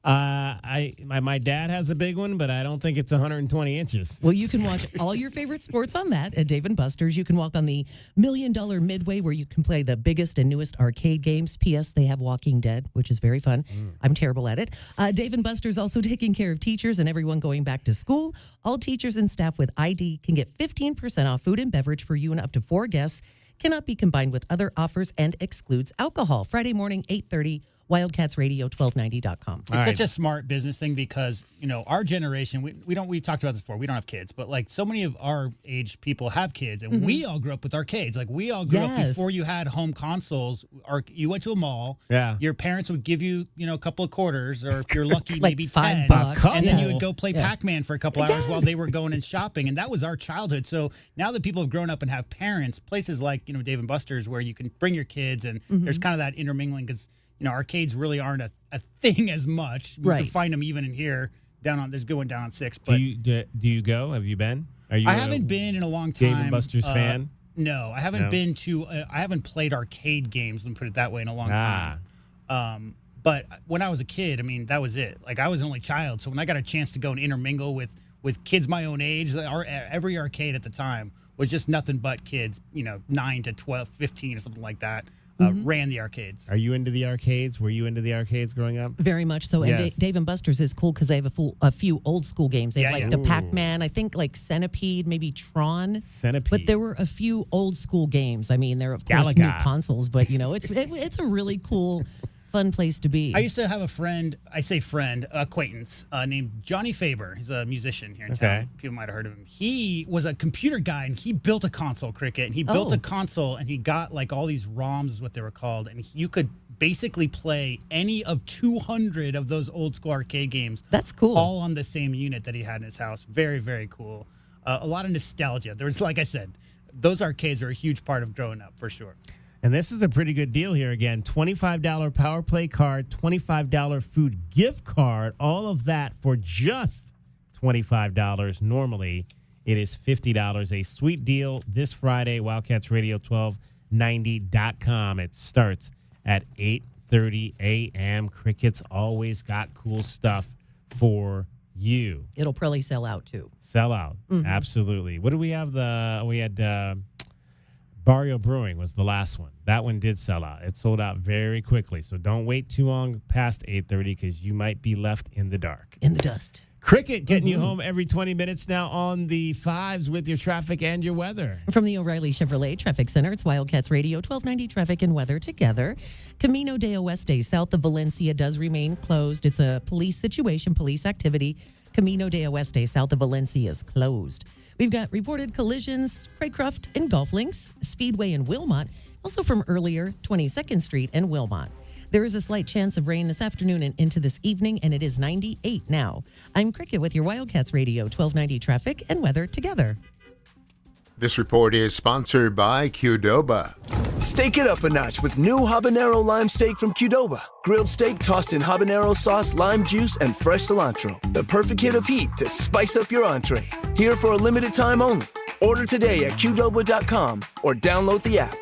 My dad has a big one, but I don't think it's 120 inches. Well, you can watch all your favorite sports on that at Dave & Buster's. You can walk on the $1 Million Midway, where you can play the biggest and newest arcade games. P.S. They have Walking Dead, which is very fun. I'm terrible at it. Dave & Buster's also taking care of teachers and everyone going back to school. All teachers and staff with ID can get 15% off food and beverage for you and up to 4 guests. Cannot be combined with other offers and excludes alcohol. Friday morning, 8:30. WildcatsRadio1290.com. It's such a smart business thing because, our generation, we've talked about this before. We don't have kids, but like so many of our age people have kids, and we all grew up with arcades. Like we all grew up before you had home consoles. You went to a mall. Yeah. Your parents would give you, a couple of quarters, or if you're lucky, like maybe $5. 10. And then you would go play Pac-Man for a couple hours while they were going and shopping. And that was our childhood. So now that people have grown up and have parents, places like, Dave & Buster's where you can bring your kids and there's kind of that intermingling because arcades really aren't a thing as much. You can find them even in here. There's good one down on 6. But do you go? Have you been? Are you? I haven't been in a long time. Dave & Buster's fan? No, I haven't been to. I haven't played arcade games. Let me put it that way in a long time. But when I was a kid, that was it. Like I was an only child, so when I got a chance to go and intermingle with kids my own age, every arcade at the time was just nothing but kids. 9 to 12, 15 or something like that. Ran the arcades. Are you into the arcades? Were you into the arcades growing up? Very much so. And Dave & Buster's is cool because they have a few old school games. They have the Pac-Man, I think like Centipede, maybe Tron. Centipede. But there were a few old school games. There are, of course, new consoles, but, it's a really cool, fun place to be. I used to have a friend, acquaintance, named Johnny Faber. He's a musician here in town. People might have heard of him. He was a computer guy, and he built a console, Cricket. And he built a console, and he got like all these ROMs is what they were called. And you could basically play any of 200 of those old school arcade games. That's cool. All on the same unit that he had in his house. Very, very cool. A lot of nostalgia. There was, like I said, those arcades are a huge part of growing up, for sure. And this is a pretty good deal here again. $25 Power Play card, $25 food gift card, all of that for just $25. Normally, it is $50. A sweet deal this Friday, WildcatsRadio1290.com. It starts at 8:30 a.m. Cricket's always got cool stuff for you. It'll probably sell out, too. Sell out, absolutely. What do we have? We had... Barrio Brewing was the last one. That one did sell out. It sold out very quickly. So don't wait too long past 8:30 because you might be left in the dark. In the dust. Cricket getting you home every 20 minutes now on the 5s with your traffic and your weather. From the O'Reilly Chevrolet Traffic Center, it's Wildcats Radio 1290 traffic and weather together. Camino de Oeste south of Valencia does remain closed. It's a police situation, police activity. Camino de Oeste south of Valencia is closed. We've got reported collisions, Craycroft and Golf Links, Speedway and Wilmot, also from earlier 22nd Street and Wilmot. There is a slight chance of rain this afternoon and into this evening, and it is 98 now. I'm Cricket with your Wildcats Radio 1290 traffic and weather together. This report is sponsored by Qdoba. Steak it up a notch with new habanero lime steak from Qdoba. Grilled steak tossed in habanero sauce, lime juice, and fresh cilantro. The perfect hit of heat to spice up your entree. Here for a limited time only. Order today at Qdoba.com or download the app.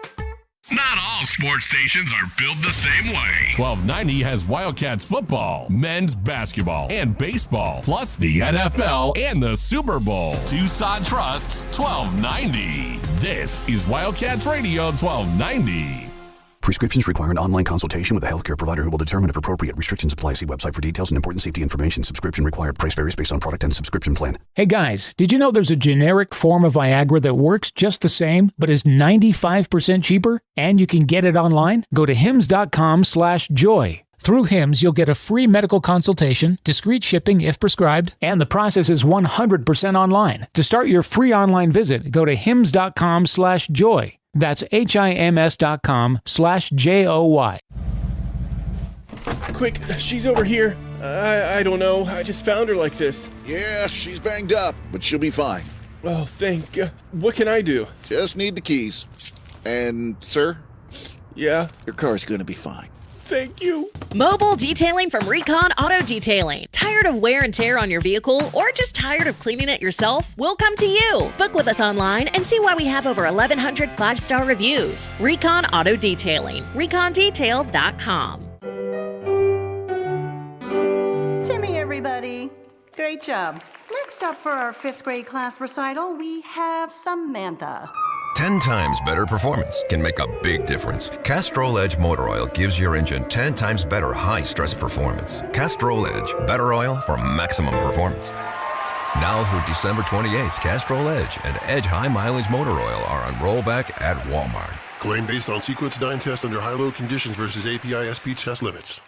Not all sports stations are built the same way. 1290 has Wildcats football, men's basketball, and baseball, plus the NFL and the Super Bowl. Tucson trusts 1290. This is Wildcats Radio 1290. Prescriptions require an online consultation with a healthcare provider who will determine if appropriate. Restrictions apply. See website for details and important safety information. Subscription required. Price varies based on product and subscription plan. Hey guys, did you know there's a generic form of Viagra that works just the same, but is 95% cheaper? And you can get it online? Go to hims.com/joy. Through Hims, you'll get a free medical consultation, discreet shipping if prescribed, and the process is 100% online. To start your free online visit, go to hims.com/joy. That's HIMS.com/JOY. Quick, she's over here. I don't know. I just found her like this. Yeah, she's banged up, but she'll be fine. Oh, thank God. What can I do? Just need the keys. And, sir? Yeah? Your car's gonna be fine. Thank you. Mobile detailing from Recon Auto Detailing. Tired of wear and tear on your vehicle or just tired of cleaning it yourself? We'll come to you. Book with us online and see why we have over 1,100 5-star reviews. Recon Auto Detailing. ReconDetail.com. Timmy, everybody. Great job. Next up for our 5th grade class recital, we have Samantha. 10 times better performance can make a big difference. Castrol Edge Motor Oil gives your engine 10 times better high-stress performance. Castrol Edge, better oil for maximum performance. Now through December 28th, Castrol Edge and Edge High Mileage Motor Oil are on rollback at Walmart. Claim based on Sequence 9 test under high-load conditions versus API-SP test limits.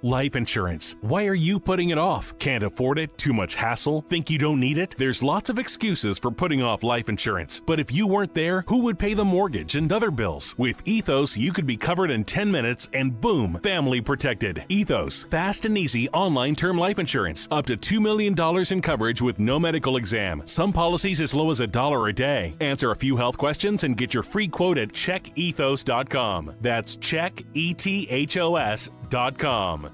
Life insurance. Why are you putting it off? Can't afford it? Too much hassle? Think you don't need it? There's lots of excuses for putting off life insurance. But if you weren't there, who would pay the mortgage and other bills? With Ethos, you could be covered in 10 minutes and boom, family protected. Ethos, fast and easy online term life insurance. Up to $2 million in coverage with no medical exam. Some policies as low as $1 a day. Answer a few health questions and get your free quote at checkethos.com. That's checkethos.com.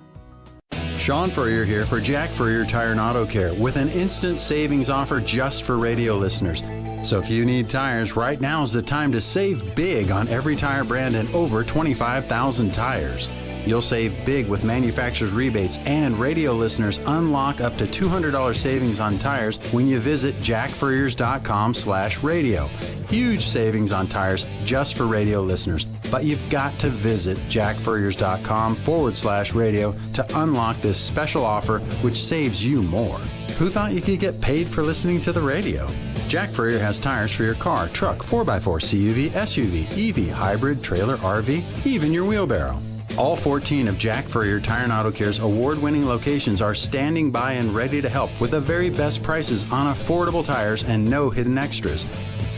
Sean Furrier here for Jack Furrier Tire and Auto Care with an instant savings offer just for radio listeners. So if you need tires, right now is the time to save big on every tire brand and over 25,000 tires. You'll save big with manufacturer's rebates, and radio listeners unlock up to $200 savings on tires when you visit jackfurriers.com/radio. Huge savings on tires just for radio listeners. But you've got to visit jackfurriers.com/radio to unlock this special offer, which saves you more. Who thought you could get paid for listening to the radio? Jack Furrier has tires for your car, truck, 4x4, CUV, SUV, EV, hybrid, trailer, RV, even your wheelbarrow. All 14 of Jack Furrier Tire and Auto Care's award-winning locations are standing by and ready to help with the very best prices on affordable tires and no hidden extras.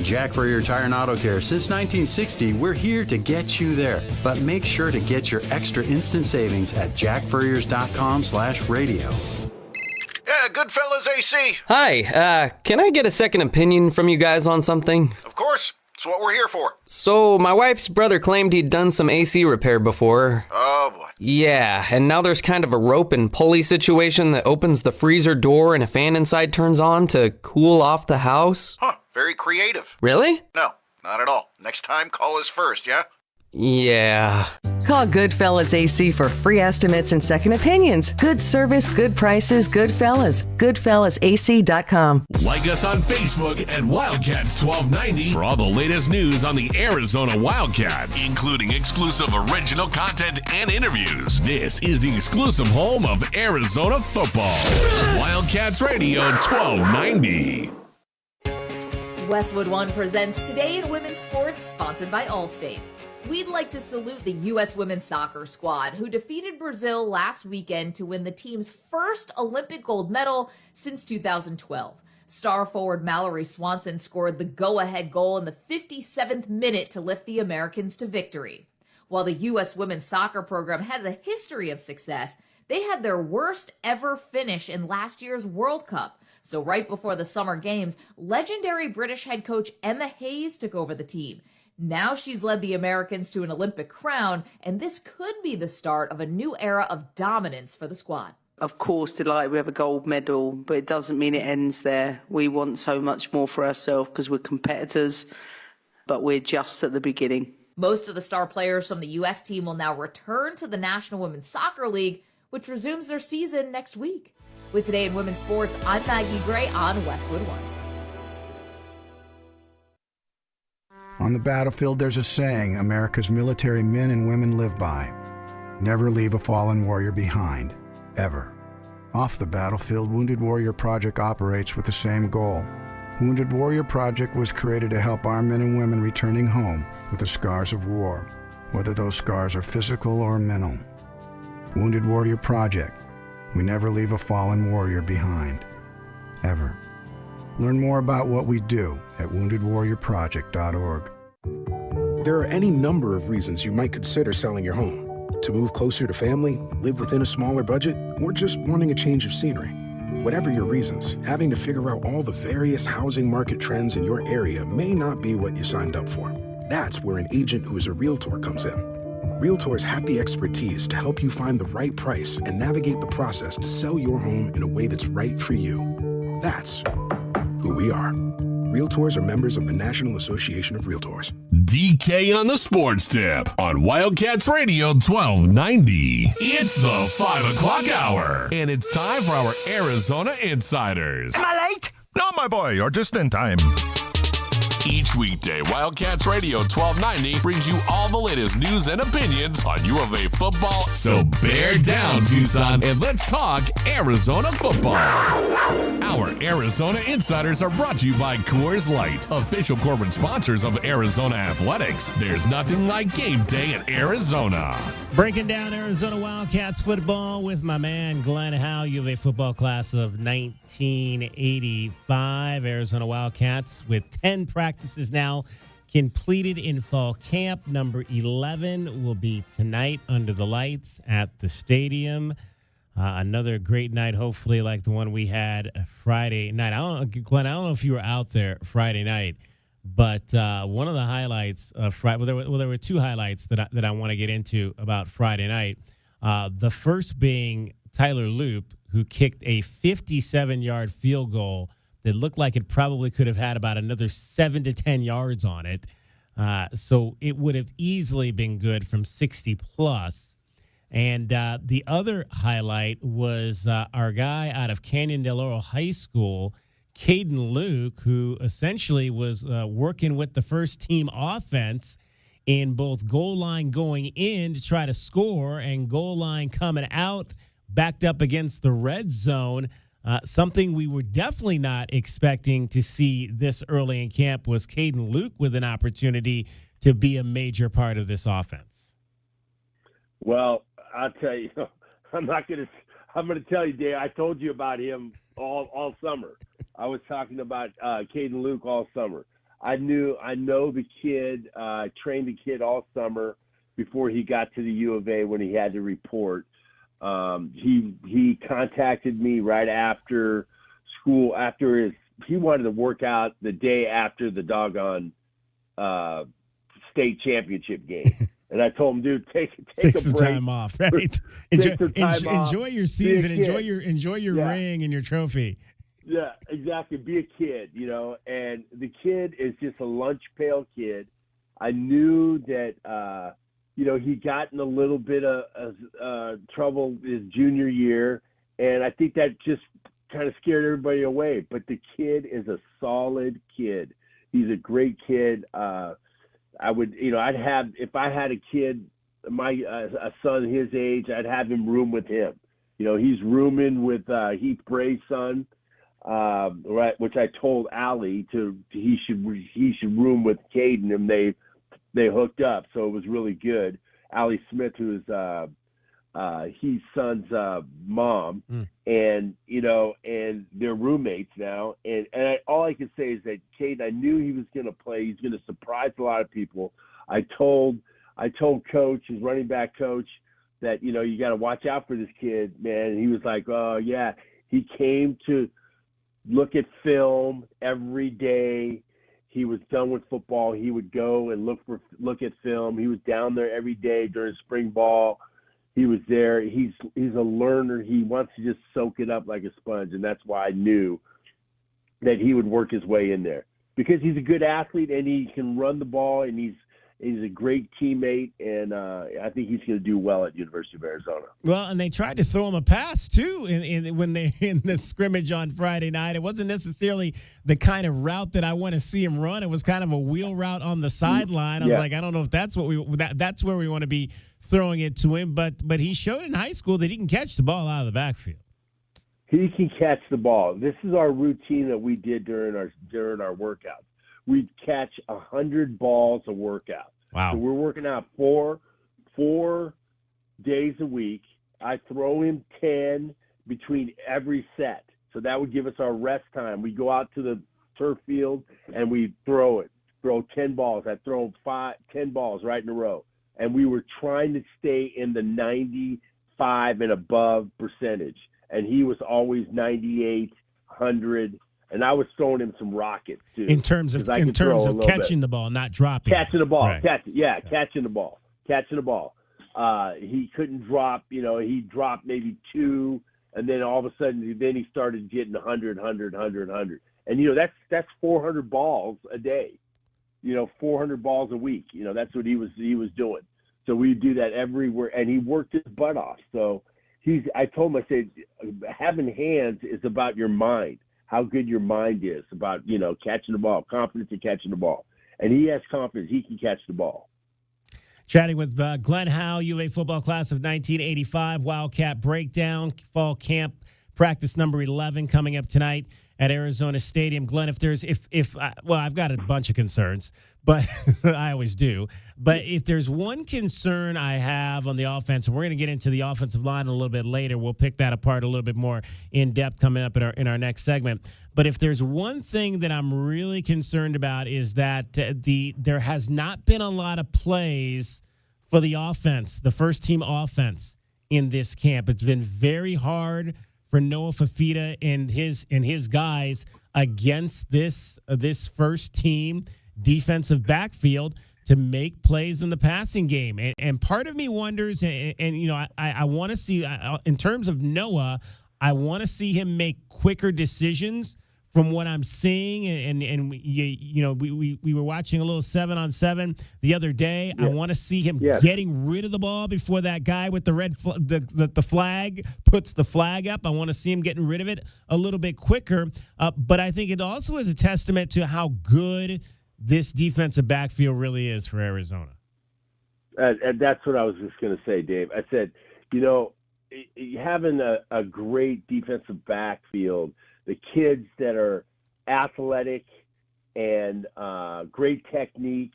Jack Furrier Tire and Auto Care. Since 1960, we're here to get you there. But make sure to get your extra instant savings at jackfurriers.com/radio. Yeah, Goodfellas AC. Hi, can I get a second opinion from you guys on something? Of course. It's what we're here for. So, my wife's brother claimed he'd done some AC repair before. Oh, boy. Yeah, and now there's kind of a rope and pulley situation that opens the freezer door and a fan inside turns on to cool off the house. Huh, very creative. Really? No, not at all. Next time, call us first, yeah? Yeah. Call Goodfellas AC for free estimates and second opinions. Good service, good prices, Goodfellas. GoodfellasAC.com. Like us on Facebook at Wildcats 1290 for all the latest news on the Arizona Wildcats, including exclusive original content and interviews. This is the exclusive home of Arizona football. Wildcats Radio 1290. Westwood One presents Today in Women's Sports, sponsored by Allstate. We'd like to salute the U.S. women's soccer squad, who defeated Brazil last weekend to win the team's first Olympic gold medal since 2012. Star forward Mallory Swanson scored the go-ahead goal in the 57th minute to lift the Americans to victory. While the U.S. women's soccer program has a history of success, they had their worst ever finish in last year's World Cup. So right before the Summer Games, legendary British head coach Emma Hayes took over the team. Now she's led the Americans to an Olympic crown, and this could be the start of a new era of dominance for the squad. Of course, delighted we have a gold medal, but it doesn't mean it ends there. We want so much more for ourselves because we're competitors, but we're just at the beginning. Most of the star players from the U.S. team will now return to the National Women's Soccer League, which resumes their season next week. With Today in Women's Sports, I'm Maggie Gray on Westwood One. On the battlefield, there's a saying America's military men and women live by. Never leave a fallen warrior behind, ever. Off the battlefield, Wounded Warrior Project operates with the same goal. Wounded Warrior Project was created to help our men and women returning home with the scars of war, whether those scars are physical or mental. Wounded Warrior Project. We never leave a fallen warrior behind, ever. Learn more about what we do at woundedwarriorproject.org. There are any number of reasons you might consider selling your home. To move closer to family, live within a smaller budget, or just wanting a change of scenery. Whatever your reasons, having to figure out all the various housing market trends in your area may not be what you signed up for. That's where an agent who is a realtor comes in. Realtors have the expertise to help you find the right price and navigate the process to sell your home in a way that's right for you. That's who we are. Realtors are members of the National Association of Realtors. DK on the Sports Tip on Wildcats Radio 1290. It's the 5 o'clock hour, and it's time for our Arizona Insiders. Am I late? No, my boy, you're just in time. Each weekday, Wildcats Radio 1290 brings you all the latest news and opinions on U of A football. So bear down, Tucson, and let's talk Arizona football. Our Arizona Insiders are brought to you by Coors Light, official corporate sponsors of Arizona Athletics. There's nothing like game day in Arizona. Breaking down Arizona Wildcats football with my man Glenn Howe, U of A football class of 1985. Arizona Wildcats with 10 practices now completed in fall camp. Number 11 will be tonight under the lights at the stadium. Another great night, hopefully like the one we had Friday night. Glenn, I don't know if you were out there Friday night, but one of the highlights of Friday, there were two highlights that I want to get into about Friday night. The first being Tyler Loop, who kicked a 57-yard field goal that looked like it probably could have had about another 7 to 10 yards on it. So it would have easily been good from 60 plus. And the other highlight was our guy out of Canyon Del Oro High School, Caden Luke, who essentially was working with the first team offense in both goal line going in to try to score and goal line coming out, backed up against the red zone. Something we were definitely not expecting to see this early in camp was Caden Luke with an opportunity to be a major part of this offense. Well, I'll tell you, I'm going to tell you, Dave, I told you about him all summer. I was talking about Caden Luke all summer. I know the kid, trained the kid all summer before he got to the U of A when he had to report. He contacted me right after school, he wanted to work out the day after the doggone state championship game. And I told him, dude, take some break. time off, right? Enjoy your season, enjoy your ring and your trophy. Yeah, exactly. Be a kid, and the kid is just a lunch pail kid. I knew that, he got in a little bit of trouble his junior year, and I think that just kind of scared everybody away. But the kid is a solid kid. He's a great kid. If I had a kid, a son his age, I'd have him room with him. He's rooming with Heath Bray's son, right? Which I told Allie he should room with Caden, and they hooked up, so it was really good. Allie Smith, who is Heath's son's mom, and they're roommates now. And all I can say is that Caden, I knew he was going to play. He's going to surprise a lot of people. I told Coach, his running back coach, that you got to watch out for this kid, man. And he was like, "Oh yeah." He came to look at film every day. He was done with football. He would go and look at film. He was down there every day during spring ball. He was there. He's a learner. He wants to just soak it up like a sponge, and that's why I knew that he would work his way in there because he's a good athlete and he can run the ball and he's a great teammate, and I think he's going to do well at University of Arizona. Well, and they tried to throw him a pass too when they in the scrimmage on Friday night. It wasn't necessarily the kind of route that I want to see him run. It was kind of a wheel route on the sideline. I was like, I don't know if that's that's where we want to be throwing it to him. But he showed in high school that he can catch the ball out of the backfield. He can catch the ball. This is our routine that we did during our workouts. We'd catch 100 balls a workout. Wow. So we're working out four days a week. I throw him 10 between every set. So that would give us our rest time. We go out to the turf field and we throw 10 balls. I throw 10 balls right in a row. And we were trying to stay in the 95 and above percentage. And he was always 98, 100. And I was throwing him some rockets too. In terms of catching the ball, not dropping. Catching the ball, right. Catching the ball. He couldn't drop. He dropped maybe 2, and then all of a sudden, he started getting 100. And that's 400 balls a day. 400 balls a week. That's what he was doing. So we do that everywhere, and he worked his butt off. So I told him, I said, having hands is about your mind. How good your mind is about, catching the ball, confidence in catching the ball. And he has confidence he can catch the ball. Chatting with Glenn Howe, UVA football class of 1985, Wildcat Breakdown, fall camp, practice number 11 coming up tonight at Arizona Stadium. Glenn, I've got a bunch of concerns, but I always do. But if there's one concern I have on the offense, and we're going to get into the offensive line a little bit later, we'll pick that apart a little bit more in depth coming up in our next segment. But if there's one thing that I'm really concerned about is that there has not been a lot of plays for the offense, the first team offense in this camp. It's been very hard for Noah Fifita and his guys against this first team defensive backfield to make plays in the passing game. And part of me wonders, I want to see, in terms of Noah, I want to see him make quicker decisions from what I'm seeing. And we were watching a little 7-on-7 the other day. Yeah. I want to see him getting rid of the ball before that guy with the red the flag puts the flag up. I want to see him getting rid of it a little bit quicker. But I think it also is a testament to how good this defensive backfield really is for Arizona. And that's what I was just going to say, Dave. I said, having a great defensive backfield, the kids that are athletic and great technique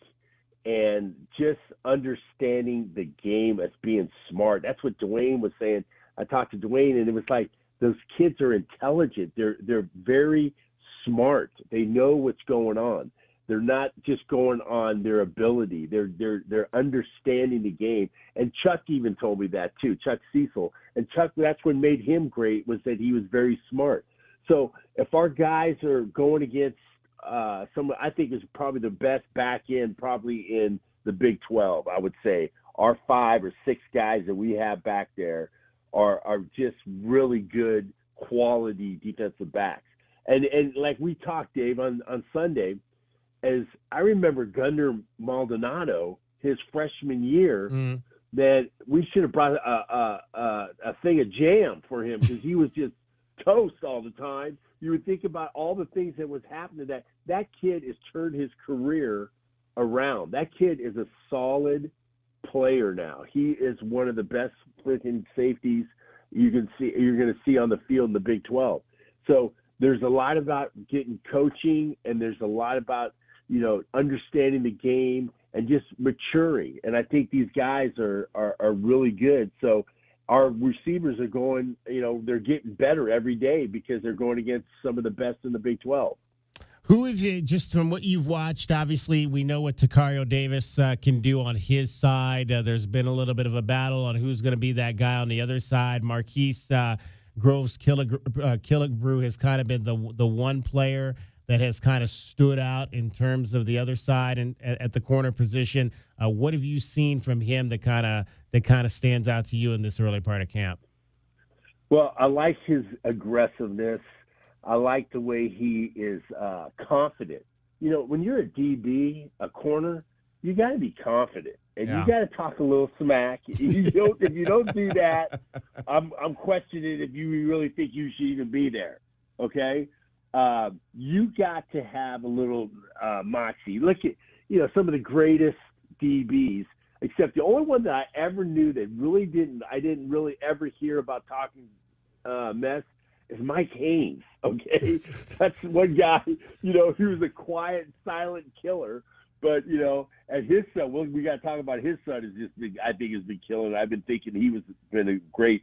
and just understanding the game as being smart. That's what Dwayne was saying. I talked to Dwayne, and it was like those kids are intelligent. They're very smart. They know what's going on. They're not just going on their ability. They're understanding the game. And Chuck even told me that too, Chuck Cecil. And Chuck, that's what made him great, was that he was very smart. So if our guys are going against someone I think is probably the best back end probably in the Big 12, I would say, our 5 or 6 guys that we have back there are just really good quality defensive backs. And like we talked, Dave, on Sunday, as I remember Gunnar Maldonado, his freshman year, that we should have brought a thing of jam for him because he was just toast all the time. You would think about all the things that was happening. That kid has turned his career around. That kid is a solid player now. He is one of the best freaking safeties you're going to see on the field in the Big 12. So there's a lot about getting coaching, and there's a lot about understanding the game and just maturing. And I think these guys are really good. So our receivers are going, they're getting better every day because they're going against some of the best in the Big 12. Who have you, just from what you've watched, obviously we know what Takario Davis can do on his side. There's been a little bit of a battle on who's going to be that guy on the other side. Marquise Groves Killebrew has kind of been the one player that has kind of stood out in terms of the other side and at the corner position? What have you seen from him that kind of stands out to you in this early part of camp? Well, I like his aggressiveness. I like the way he is confident. You know, when you're a DB, a corner, you got to be confident, and you got to talk a little smack. If you don't do that, I'm questioning if you really think you should even be there. Okay, you got to have a little moxie. Look at some of the greatest DBs, except the only one that I ever knew that I didn't really ever hear about talking mess is Mike Haynes. Okay, that's one guy. He was a quiet, silent killer. But at his son, we got to talk about his son. Is just been, I think, has been killing. I've been thinking been a great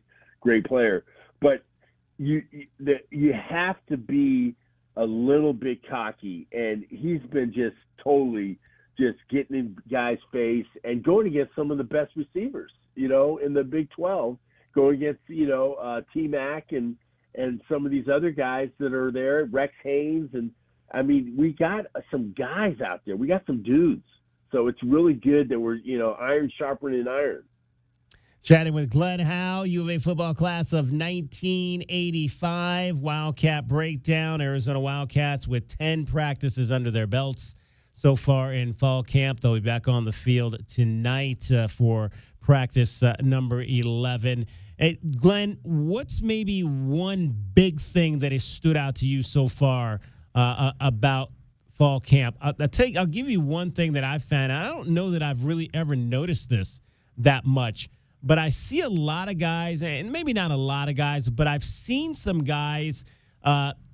player. But you have to be a little bit cocky, and he's been just totally just getting in guys' face and going against some of the best receivers, in the Big 12, going against T-Mac and some of these other guys that are there, Rex Haynes and. I mean, we got some guys out there. We got some dudes. So it's really good that we're, iron sharpening iron. Chatting with Glenn Howe, U of A football class of 1985. Wildcat breakdown. Arizona Wildcats with 10 practices under their belts so far in fall camp. They'll be back on the field tonight for practice number 11. Hey, Glenn, what's maybe one big thing that has stood out to you so far about fall camp? I'll give you one thing that I've found. I don't know that I've really ever noticed this that much, but I see a lot of guys, and maybe not a lot of guys, but I've seen some guys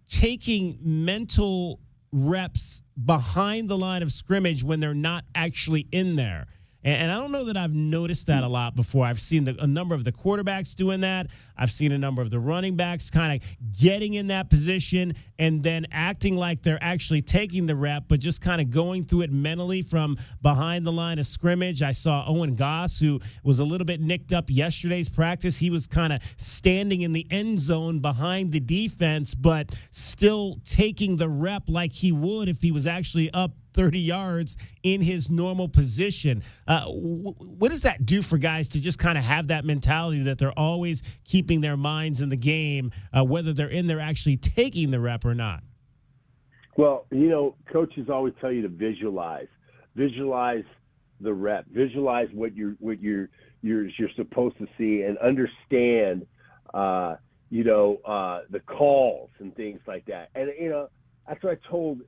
taking mental reps behind the line of scrimmage when they're not actually in there. And I don't know that I've noticed that a lot before. I've seen a number of the quarterbacks doing that. I've seen a number of the running backs kind of getting in that position and then acting like they're actually taking the rep, but just kind of going through it mentally from behind the line of scrimmage. I saw Owen Goss, who was a little bit nicked up yesterday's practice. He was kind of standing in the end zone behind the defense, but still taking the rep like he would if he was actually up 30 yards in his normal position. What does that do for guys to just kind of have that mentality that they're always keeping their minds in the game, whether they're in there actually taking the rep or not? Well, coaches always tell you to visualize the rep, visualize what you're supposed to see, and understand, the calls and things like that. And that's what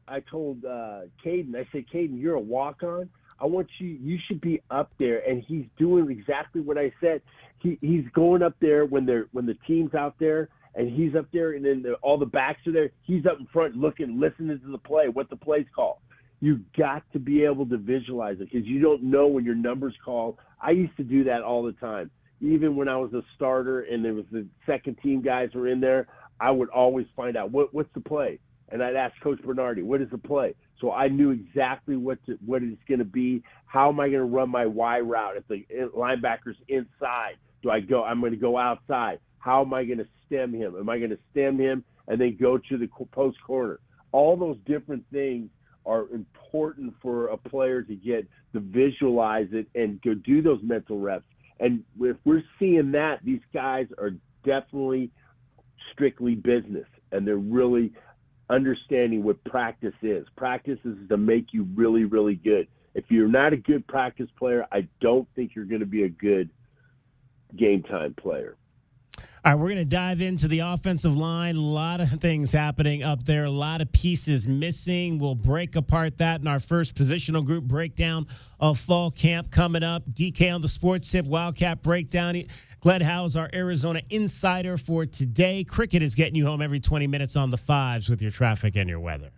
I told Caden. I said, Caden, you're a walk-on. I want you should be up there. And he's doing exactly what I said. He's going up there when the team's out there, and he's up there, and then all the backs are there. He's up in front looking, listening to the play, what the play's called. You got to be able to visualize it, because you don't know when your number's called. I used to do that all the time. Even when I was a starter and there was the second team guys were in there, I would always find out what's the play. And I'd ask Coach Bernardi, what is the play? So I knew exactly what it's going to be. How am I going to run my Y route if the linebacker's inside? I'm going to go outside. How am I going to stem him? Am I going to stem him and then go to the post corner? All those different things are important for a player to get to visualize it and go do those mental reps. And if we're seeing that, these guys are definitely strictly business, and they're really understanding what practice is. Practice is to make you really, really good. If you're not a good practice player, I don't think you're going to be a good game time player. All right, we're going to dive into the offensive line. A lot of things happening up there, a lot of pieces missing. We'll break apart that in our first positional group breakdown of fall camp coming up. DK on the Sports Tip Wildcat breakdown. Glenn Howe is our Arizona insider for today. Cricket is getting you home every 20 minutes on the fives with your traffic and your weather.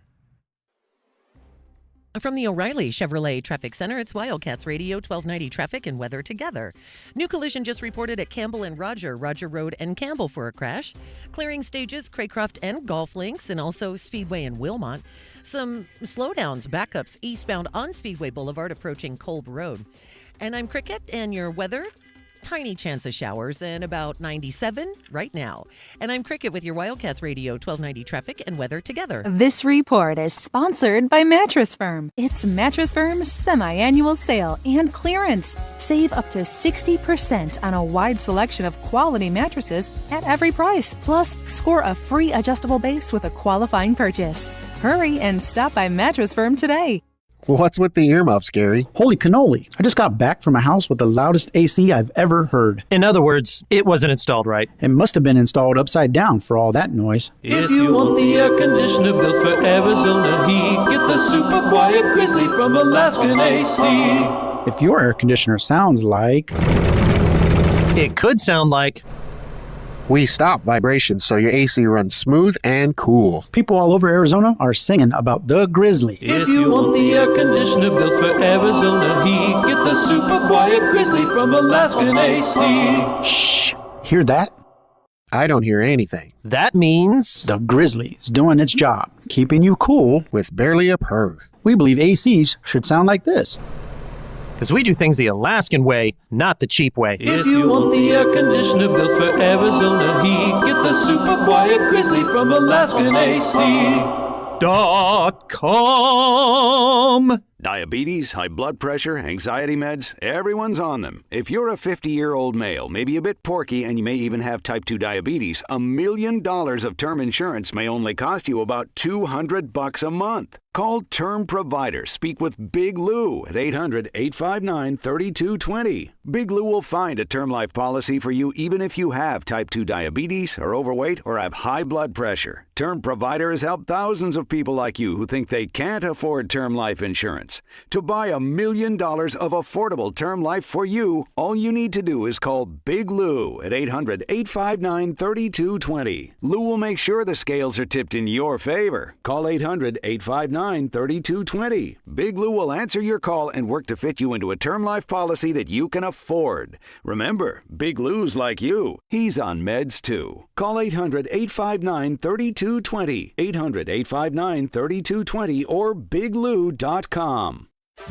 From the O'Reilly Chevrolet Traffic Center, it's Wildcats Radio 1290 traffic and weather together. New collision just reported at Campbell and Roger Road and Campbell for a crash. Clearing stages, Craycroft and Golf Links, and also Speedway and Wilmot. Some slowdowns, backups eastbound on Speedway Boulevard approaching Kolb Road. And I'm Cricket, and your weather tiny chance of showers and about 97 right now. And I'm Cricket with your Wildcats Radio 1290 traffic and weather together. This report is sponsored by Mattress Firm. It's Mattress Firm's semi-annual sale and clearance. Save up to 60% on a wide selection of quality mattresses at every price. Plus, score a free adjustable base with a qualifying purchase. Hurry and stop by Mattress Firm today. What's with the earmuffs, Gary? Holy cannoli. I just got back from a house with the loudest AC I've ever heard. In other words, it wasn't installed right. It must have been installed upside down for all that noise. If you want the air conditioner built for Arizona heat, get the super quiet Grizzly from Alaskan AC. If your air conditioner sounds like... It could sound like... We stop vibrations so your AC runs smooth and cool. People all over Arizona are singing about the Grizzly. If you want the air conditioner built for Arizona heat, get the super quiet Grizzly from Alaskan AC. Shh! Hear that? I don't hear anything. That means... The Grizzly's doing its job, keeping you cool with barely a purr. We believe ACs should sound like this. Because we do things the Alaskan way, not the cheap way. If you want the air conditioner built for Arizona heat, get the super quiet Grizzly from Alaskan AC.com. Diabetes, high blood pressure, anxiety meds, everyone's on them. If you're a 50-year-old male, maybe a bit porky, and you may even have type 2 diabetes, $1 million of term insurance may only cost you about $200 a month. Call Term Provider. Speak with Big Lou at 800-859-3220. Big Lou will find a term life policy for you even if you have type 2 diabetes, are overweight, or have high blood pressure. Term Provider has helped thousands of people like you who think they can't afford term life insurance. To buy $1 million of affordable term life for you, all you need to do is call Big Lou at 800-859-3220. Lou will make sure the scales are tipped in your favor. Call 800-859-3220. Big Lou will answer your call and work to fit you into a term life policy that you can afford. Remember, Big Lou's like you. He's on meds too. Call 800-859-3220. 800-859-3220 or biglou.com.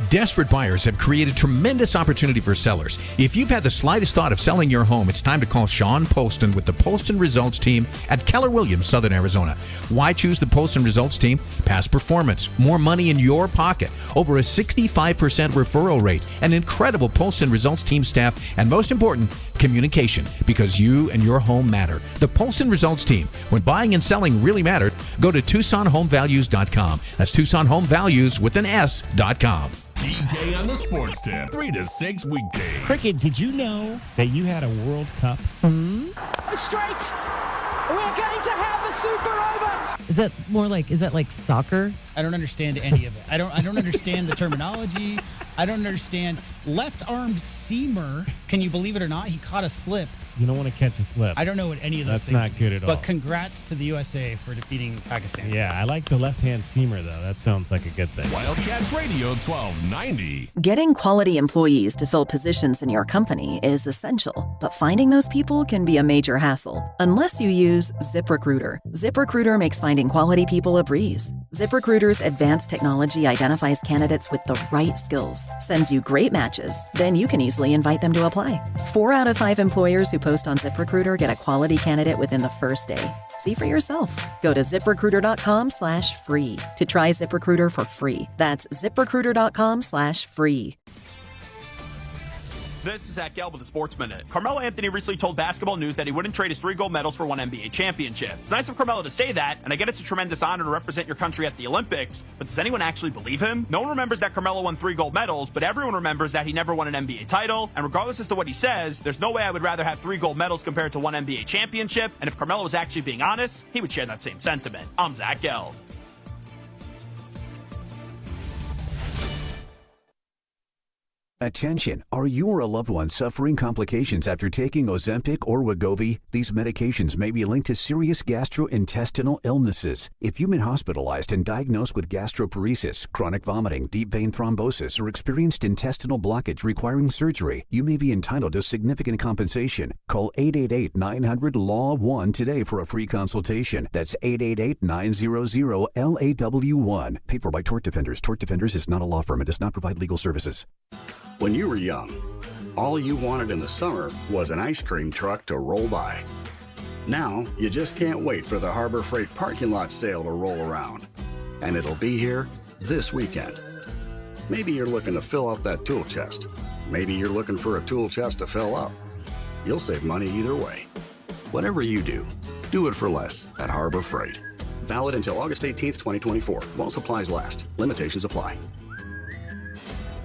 Desperate buyers have created tremendous opportunity for sellers. If you've had the slightest thought of selling your home, it's time to call Sean Poston with the Poston Results Team at Keller Williams, Southern Arizona. Why choose the Poston Results Team? Past performance, more money in your pocket, over a 65% referral rate, an incredible Poston Results Team staff, and most important, communication, because you and your home matter. The Poston Results Team. When buying and selling really matter, go to TucsonHomeValues.com. That's TucsonHomeValues with an S.com. DJ on the Sports Tip, 3 to 6 weekdays. Cricket, did you know that you had a World Cup? Straight. We're going to have a super over. Is that like soccer? I don't understand any of it. I don't understand the terminology. I don't understand left-armed seamer. Can you believe it or not? He caught a slip. You don't want to catch a slip. I don't know what any of those things That's not good at all. But congrats to the USA for defeating Pakistan. Yeah, I like the left-hand seamer, though. That sounds like a good thing. Wildcats Radio 1290. Getting quality employees to fill positions in your company is essential, but finding those people can be a major hassle unless you use ZipRecruiter. ZipRecruiter makes finding quality people a breeze. ZipRecruiter's advanced technology identifies candidates with the right skills, sends you great matches, then you can easily invite them to apply. 4 out of 5 employers who post on ZipRecruiter get a quality candidate within the first day. See for yourself. Go to ZipRecruiter.com/free to try ZipRecruiter for free. That's ZipRecruiter.com/free. This is Zach Gelb with the Sports Minute. Carmelo Anthony recently told Basketball News that he wouldn't trade his 3 gold medals for 1 NBA championship. It's nice of Carmelo to say that, and I get it's a tremendous honor to represent your country at the Olympics, but does anyone actually believe him? No one remembers that Carmelo won 3 gold medals, but everyone remembers that he never won an NBA title, and regardless as to what he says, there's no way I would rather have 3 gold medals compared to 1 NBA championship, and if Carmelo was actually being honest, he would share that same sentiment. I'm Zach Gelb. Attention, are you or a loved one suffering complications after taking Ozempic or Wegovy? These medications may be linked to serious gastrointestinal illnesses. If you've been hospitalized and diagnosed with gastroparesis, chronic vomiting, deep vein thrombosis, or experienced intestinal blockage requiring surgery, you may be entitled to significant compensation. Call 888-900-LAW-1 today for a free consultation. That's 888-900-LAW1. Paid for by Tort Defenders. Tort Defenders is not a law firm and does not provide legal services. When you were young, All you wanted in the summer was an ice cream truck to roll by. Now, you just can't wait for the Harbor Freight parking lot sale to roll around. And it'll be here this weekend. Maybe you're looking to fill out that tool chest. Maybe you're looking for a tool chest to fill up. You'll save money either way. Whatever you do it for less at Harbor Freight. Valid until August 18th, 2024. While supplies last. Limitations apply.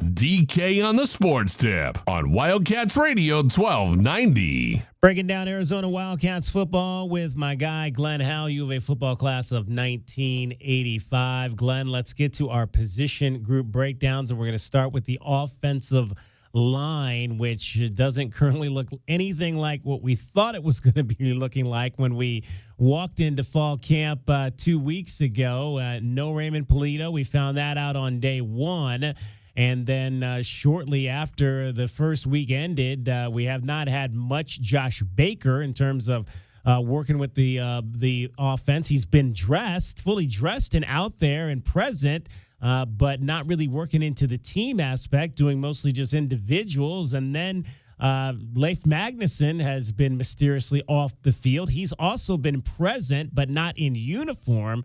DK on the Sports Tip on Wildcats Radio 1290. Breaking down Arizona Wildcats football with my guy, Glenn Howell, U of A football class of 1985. Glenn, let's get to our position group breakdowns, and we're going to start with the offensive line, which doesn't currently look anything like what we thought it was going to be looking like when we walked into fall camp 2 weeks ago. No Raymond Polito. We found that out on day one. And then shortly after the first week ended, we have not had much Josh Baker in terms of working with the offense. He's been fully dressed and out there and present, but not really working into the team aspect, doing mostly just individuals. And then Leif Magnuson has been mysteriously off the field. He's also been present, but not in uniform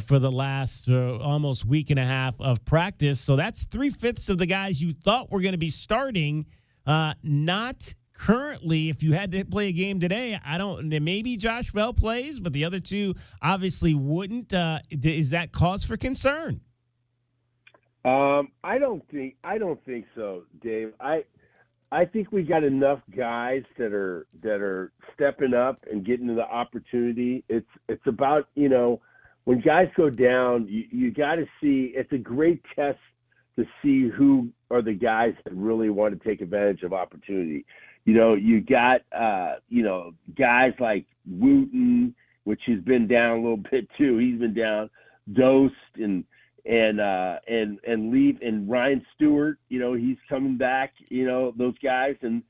for the last almost week and a half of practice. So that's 3/5 of the guys you thought were going to be starting, not currently. If you had to play a game today, maybe Josh Bell plays, but the other two obviously wouldn't. Is that cause for concern? I don't think so, Dave. I think we got enough guys that are stepping up and getting the opportunity. It's about, when guys go down, you got to see. It's a great test to see who are the guys that really want to take advantage of opportunity. You got guys like Wooten, which has been down a little bit too. He's been down. Dost and Leaf and Ryan Stewart. He's coming back. Those guys and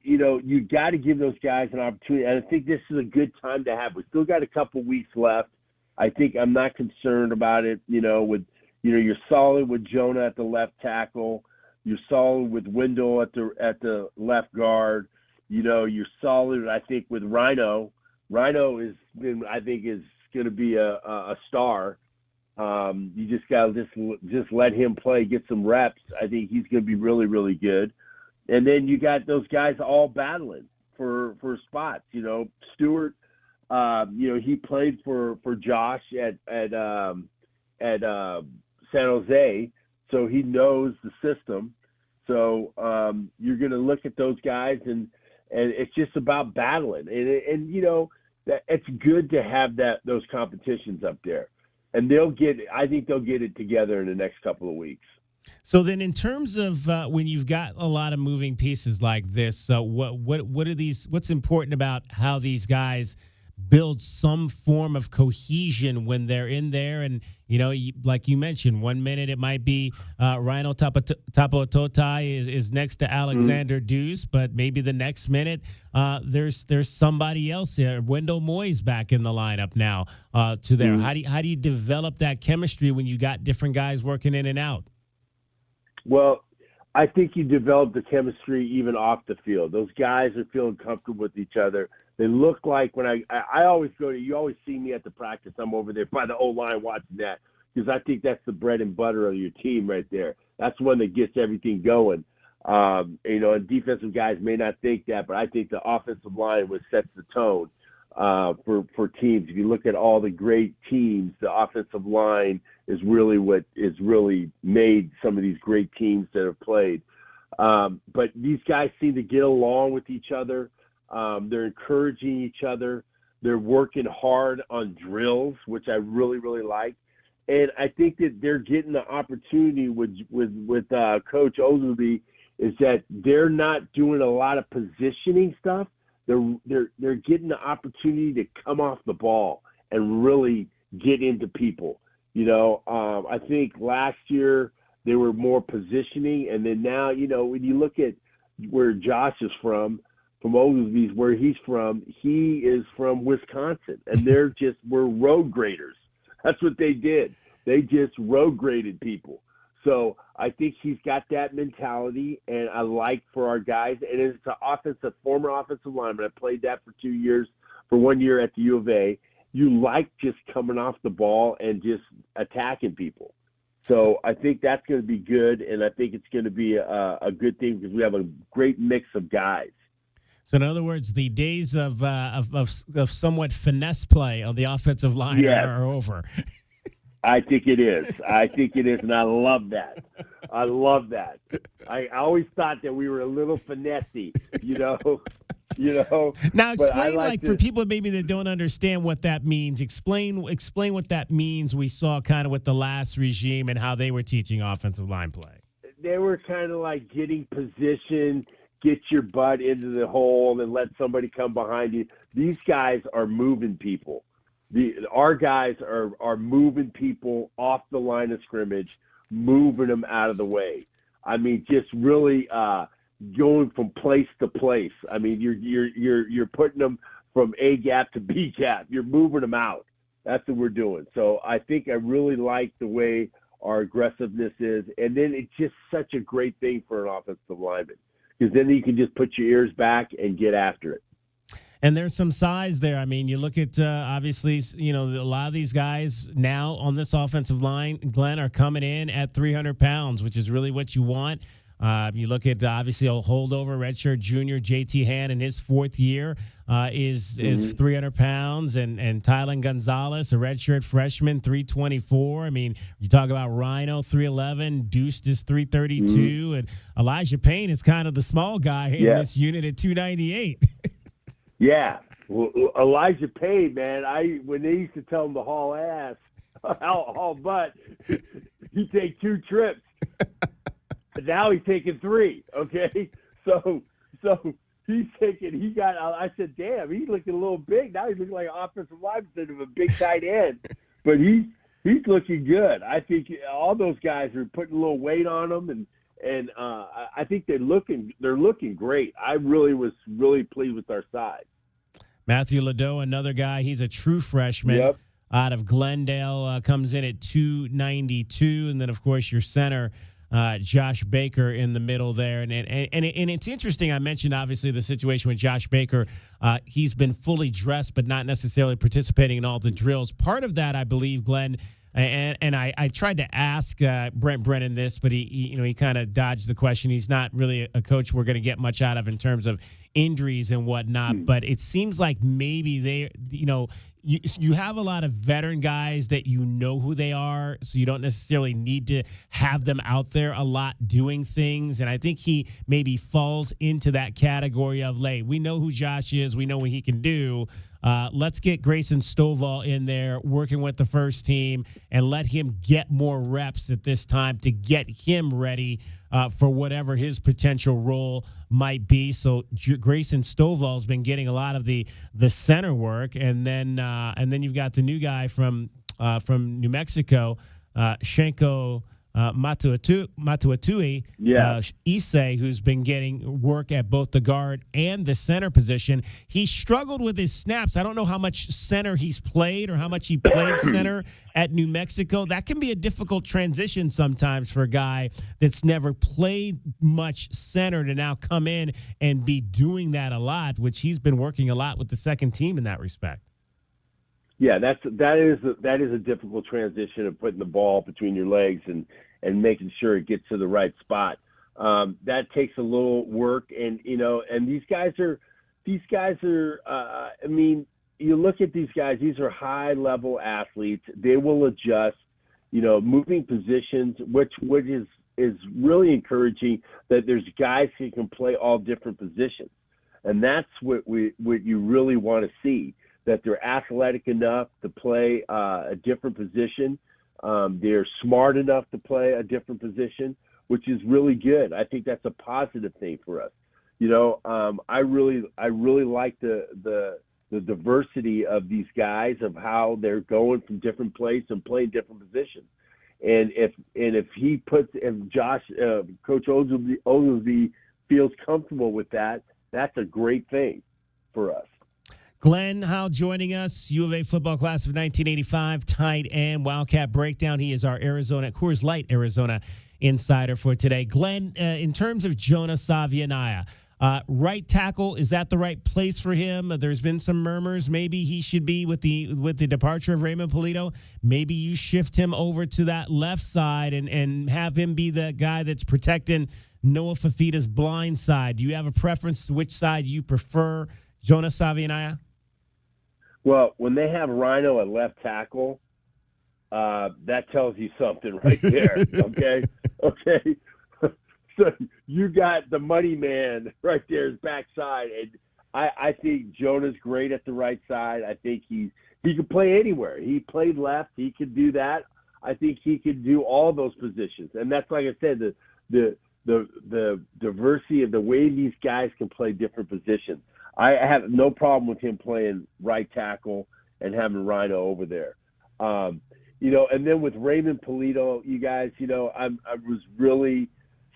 you got to give those guys an opportunity. And I think this is a good time to have. We still got a couple weeks left. I think I'm not concerned about it. You're solid with Jonah at the left tackle. You're solid with Wendell at the left guard. You're solid, I think, with Rhino. Rhino is going to be a star. You just got to just let him play, get some reps. I think he's going to be really, really good. And then you got those guys all battling for spots. Stewart. He played for Josh at San Jose, so he knows the system. So you're going to look at those guys, and it's just about battling. And that it's good to have those competitions up there, and I think they'll get it together in the next couple of weeks. So then, in terms of when you've got a lot of moving pieces like this, what are these? What's important about how these guys build some form of cohesion when they're in there? And like you mentioned, 1 minute it might be Rhino Tapototai is next to Alexander Deuce, but maybe the next minute there's somebody else there. Wendell Moy's back in the lineup now to there. How do you develop that chemistry when you got different guys working in and out? Well, I think you develop the chemistry even off the field. Those guys are feeling comfortable with each other. They look like when I always you always see me at the practice. I'm over there by the O-line watching that because I think that's the bread and butter of your team right there. That's one that gets everything going. And defensive guys may not think that, but I think the offensive line sets the tone for teams. If you look at all the great teams, the offensive line is really what is really made some of these great teams that have played. But these guys seem to get along with each other. They're encouraging each other. They're working hard on drills, which I really, really like. And I think that they're getting the opportunity with Coach Oglesby is that they're not doing a lot of positioning stuff. They're getting the opportunity to come off the ball and really get into people. I think last year they were more positioning, and then now, when you look at where Josh is from Oglesby's, where he's from, he is from Wisconsin, and we're road graders. That's what they did. They just road graded people. So I think he's got that mentality, and I like for our guys. And it's an former offensive lineman. I played that for 1 year at the U of A. You like just coming off the ball and just attacking people. So I think that's going to be good, and I think it's going to be a good thing because we have a great mix of guys. So in other words, the days of somewhat finesse play on the offensive line are over. I think it is. And I love that. I always thought that we were a little finessey, Now explain, for people maybe that don't understand what that means. Explain what that means. We saw kind of with the last regime and how they were teaching offensive line play. They were kind of like getting position, get your butt into the hole, and let somebody come behind you. These guys are moving people. Our guys are moving people off the line of scrimmage, moving them out of the way. I mean, just really going from place to place. I mean, you're putting them from A gap to B gap. You're moving them out. That's what we're doing. So I think I really like the way our aggressiveness is, and then it's just such a great thing for an offensive lineman because then you can just put your ears back and get after it. And there's some size there. I mean, you look at, obviously, a lot of these guys now on this offensive line, Glenn, are coming in at 300 pounds, which is really what you want. You look at, obviously, a holdover redshirt junior, J.T. Hand, in his fourth year is 300 pounds. And Tylen Gonzalez, a redshirt freshman, 324. I mean, you talk about Rhino, 311. Deuce is 332. And Elijah Payne is kind of the small guy in this unit at 298. Yeah, well, Elijah Payne, man. When they used to tell him to haul ass, haul butt, he'd take 2 trips. But now he's taking 3. Okay, so he's taking. He got. I said, damn, he's looking a little big. Now he's looking like an offensive lineman instead of a big tight end. But he's looking good. I think all those guys are putting a little weight on them, and I think they're looking great. I really was pleased with our side. Matthew Ladeau, another guy. He's a true freshman out of Glendale, comes in at 292, and then of course your center, Josh Baker, in the middle there. And it's interesting. I mentioned obviously the situation with Josh Baker. He's been fully dressed, but not necessarily participating in all the drills. Part of that, I believe, Glenn. And I tried to ask Brent Brennan this, but he kind of dodged the question. He's not really a coach we're going to get much out of in terms of injuries and whatnot. But it seems like maybe you have a lot of veteran guys that you know who they are, so you don't necessarily need to have them out there a lot doing things. And I think he maybe falls into that category of, we know who Josh is, we know what he can do. Let's get Grayson Stovall in there working with the first team and let him get more reps at this time to get him ready for whatever his potential role might be. So Grayson Stovall's been getting a lot of the center work, and then you've got the new guy from New Mexico, Shenko Matuatui, Issei, who's been getting work at both the guard and the center position. He struggled with his snaps. I don't know how much center he's played or how much he played center at New Mexico. That can be a difficult transition sometimes for a guy that's never played much center to now come in and be doing that a lot, which he's been working a lot with the second team in that respect. Yeah, that is a difficult transition of putting the ball between your legs and making sure it gets to the right spot. That takes a little work, and these guys are. I mean, you look at these guys; these are high-level athletes. They will adjust, moving positions, which is really encouraging. That there's guys who can play all different positions, and that's what you really want to see. That they're athletic enough to play a different position. They're smart enough to play a different position, which is really good. I think that's a positive thing for us. I really like the diversity of these guys, of how they're going from different places and playing different positions. And if Coach Oglesby feels comfortable with that, that's a great thing for us. Glenn Howe joining us, U of A football class of 1985, tight end, Wildcat breakdown. He is our Coors Light Arizona insider for today. Glenn, in terms of Jonah Savianaya, right tackle, is that the right place for him? There's been some murmurs. Maybe he should be with the departure of Raymond Polito. Maybe you shift him over to that left side and have him be the guy that's protecting Noah Fafita's blind side. Do you have a preference to which side you prefer, Jonah Savianaya? Well, when they have Rhino at left tackle, that tells you something right there. Okay. So you got the money man right there, his backside, and I think Jonah's great at the right side. I think he can play anywhere. He played left. He could do that. I think he could do all those positions, and that's like I said, the diversity of the way these guys can play different positions. I have no problem with him playing right tackle and having Rhino over there. And then with Raymond Polito, you guys, I was really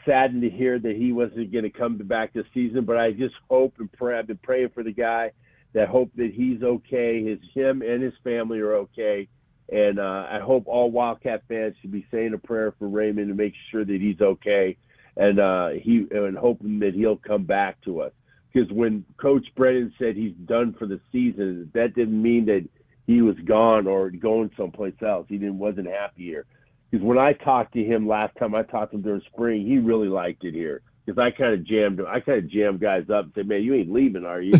saddened to hear that he wasn't going to come back this season, but I just hope and pray. I've been praying for the guy, that hope that he's okay. Him and his family are okay. And I hope all Wildcat fans should be saying a prayer for Raymond to make sure that he's okay, and hoping that he'll come back to us. Because when Coach Brennan said he's done for the season, that didn't mean that he was gone or going someplace else. He wasn't happy here. Because when I talked to him last time, I talked to him during spring, he really liked it here. Because I kind of jammed him. I kind of jammed guys up and said, "Man, you ain't leaving, are you?"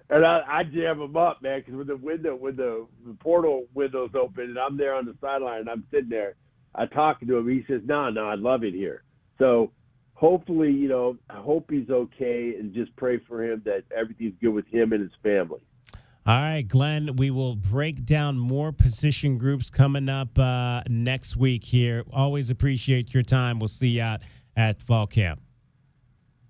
And I jam them up, man, because when the portal window's open and I'm there on the sideline and I'm sitting there, I talking to him. He says, "No, I love it here." So hopefully, I hope he's okay, and just pray for him that everything's good with him and his family. All right, Glenn, we will break down more position groups coming up next week here. Always appreciate your time. We'll see you out at fall camp.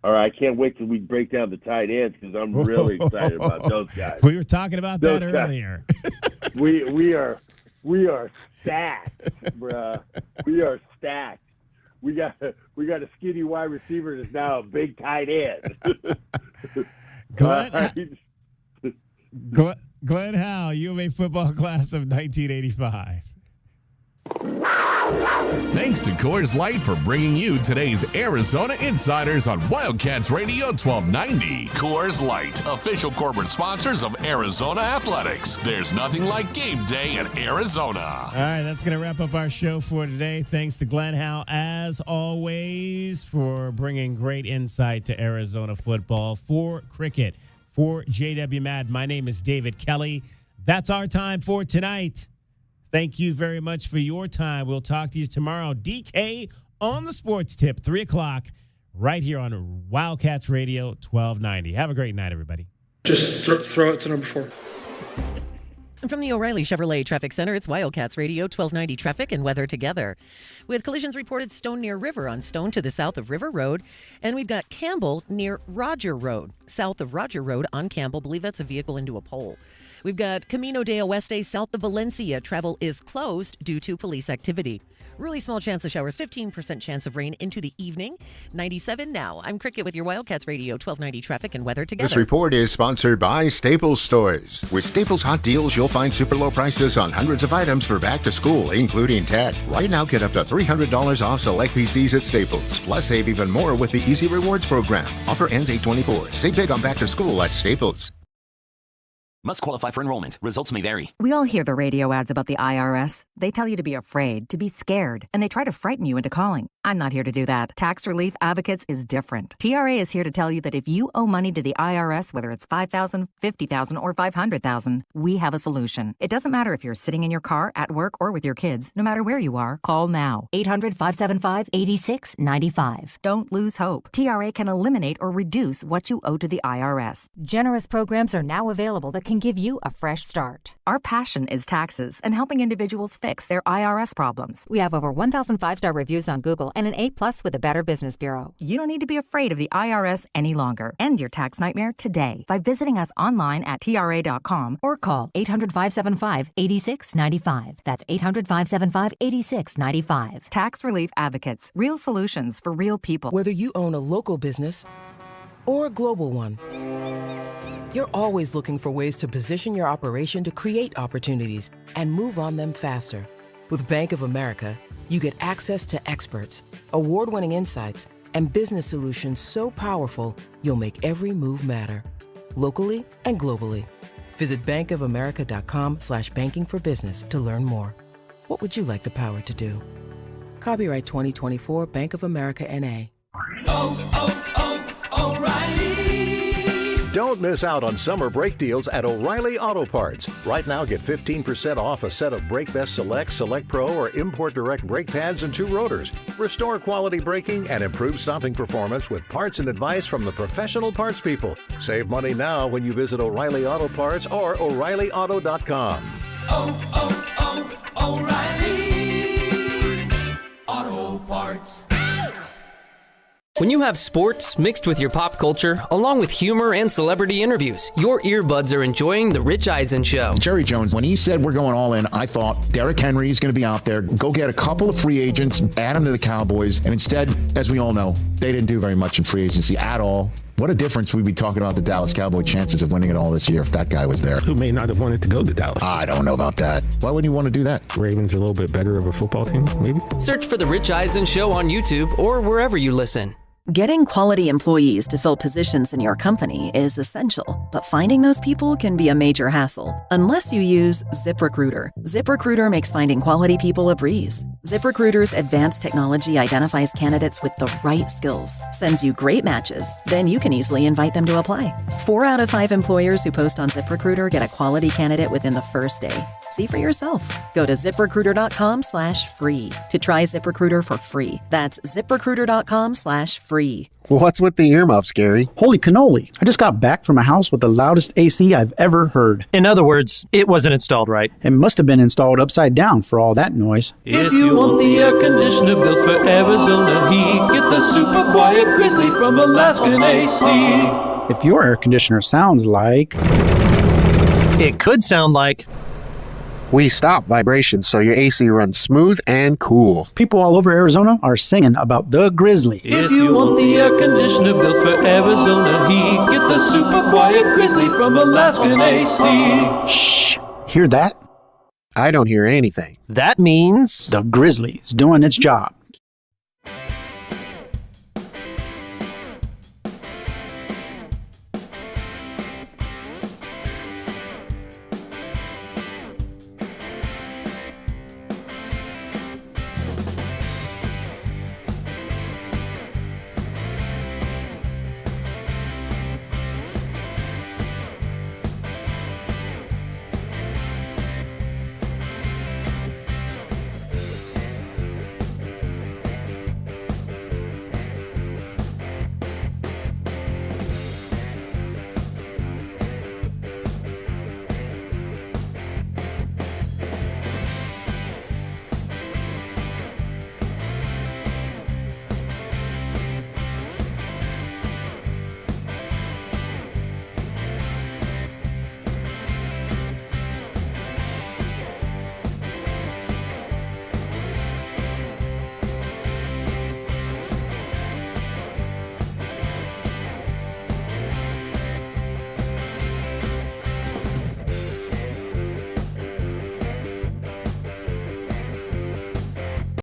All right, I can't wait till we break down the tight ends because I'm really excited about those guys. We were talking about that earlier. we are stacked, bruh. We are stacked. We got a skinny wide receiver that's now a big tight end. Glenn Howe, U of A football class of 1985. Thanks to Coors Light for bringing you today's Arizona Insiders on Wildcats Radio 1290. Coors Light, official corporate sponsors of Arizona Athletics. There's nothing like game day in Arizona. All right, that's going to wrap up our show for today. Thanks to Glenn Howe, as always, for bringing great insight to Arizona football. For cricket, for JW Mad, my name is David Kelly. That's our time for tonight. Thank you very much for your time. We'll talk to you tomorrow. DK on the Sports Tip, 3 o'clock, right here on Wildcats Radio 1290. Have a great night, everybody. Just throw it to number 4. From the O'Reilly Chevrolet Traffic Center, it's Wildcats Radio 1290 traffic and weather together. With collisions reported Stone near River on Stone to the south of River Road. And we've got Campbell near Roger Road, south of Roger Road on Campbell. Believe that's a vehicle into a pole. We've got Camino de Oeste south of Valencia. Travel is closed due to police activity. Really small chance of showers, 15% chance of rain into the evening. 97 now. I'm Cricket with your Wildcats Radio 1290 traffic and weather together. This report is sponsored by Staples Stores. With Staples Hot Deals, you'll find super low prices on hundreds of items for back to school, including tech. Right now, get up to $300 off select PCs at Staples. Plus, save even more with the Easy Rewards program. Offer ends 8/24. Save big on back to school at Staples. Must qualify for enrollment. Results may vary. We all hear the radio ads about the IRS. They tell you to be afraid, to be scared, and they try to frighten you into calling. I'm not here to do that. Tax Relief Advocates is different. TRA is here to tell you that if you owe money to the IRS, whether it's $5,000, $50,000, or $500,000, we have a solution. It doesn't matter if you're sitting in your car, at work, or with your kids. No matter where you are, call now. 800-575-8695. Don't lose hope. TRA can eliminate or reduce what you owe to the IRS. Generous programs are now available that can give you a fresh start. Our passion is taxes and helping individuals fix their IRS problems. We have over 1,000 5-star reviews on Google and an A+ with the Better Business Bureau. You don't need to be afraid of the IRS any longer. End your tax nightmare today by visiting us online at TRA.com or call 800-575-8695. That's 800-575-8695. Tax Relief Advocates. Real solutions for real people. Whether you own a local business or a global one, you're always looking for ways to position your operation to create opportunities and move on them faster. With Bank of America, you get access to experts, award-winning insights, and business solutions so powerful, you'll make every move matter. Locally and globally. Visit bankofamerica.com/banking for business to learn more. What would you like the power to do? Copyright 2024 Bank of America N.A. Don't miss out on summer brake deals at O'Reilly Auto Parts. Right now, get 15% off a set of Brake Best Select, Select Pro, or Import Direct brake pads and 2 rotors. Restore quality braking and improve stopping performance with parts and advice from the professional parts people. Save money now when you visit O'Reilly Auto Parts or O'ReillyAuto.com. O'Reilly Auto Parts. When you have sports mixed with your pop culture, along with humor and celebrity interviews, your earbuds are enjoying The Rich Eisen Show. Jerry Jones, when he said we're going all in, I thought Derrick Henry is going to be out there. Go get a couple of free agents, add them to the Cowboys. And instead, as we all know, they didn't do very much in free agency at all. What a difference we'd be talking about the Dallas Cowboy chances of winning it all this year if that guy was there. Who may not have wanted to go to Dallas. I don't know about that. Why wouldn't you want to do that? Ravens a little bit better of a football team, maybe? Search for The Rich Eisen Show on YouTube or wherever you listen. Getting quality employees to fill positions in your company is essential, but finding those people can be a major hassle unless you use ZipRecruiter. ZipRecruiter makes finding quality people a breeze. ZipRecruiter's advanced technology identifies candidates with the right skills, sends you great matches, then you can easily invite them to apply. 4 out of 5 employers who post on ZipRecruiter get a quality candidate within the first day. See for yourself. Go to ZipRecruiter.com/free to try ZipRecruiter for free. That's ZipRecruiter.com/free. What's with the earmuffs, Gary? Holy cannoli. I just got back from a house with the loudest AC I've ever heard. In other words, it wasn't installed right. It must have been installed upside down for all that noise. If you want the air conditioner built for Arizona heat, get the super quiet Grizzly from Alaskan AC. If your air conditioner sounds like... It could sound like... We stop vibration so your AC runs smooth and cool. People all over Arizona are singing about the Grizzly. If you want the air conditioner built for Arizona heat, get the super quiet Grizzly from Alaskan AC. Shh! Hear that? I don't hear anything. That means... The Grizzly's doing its job.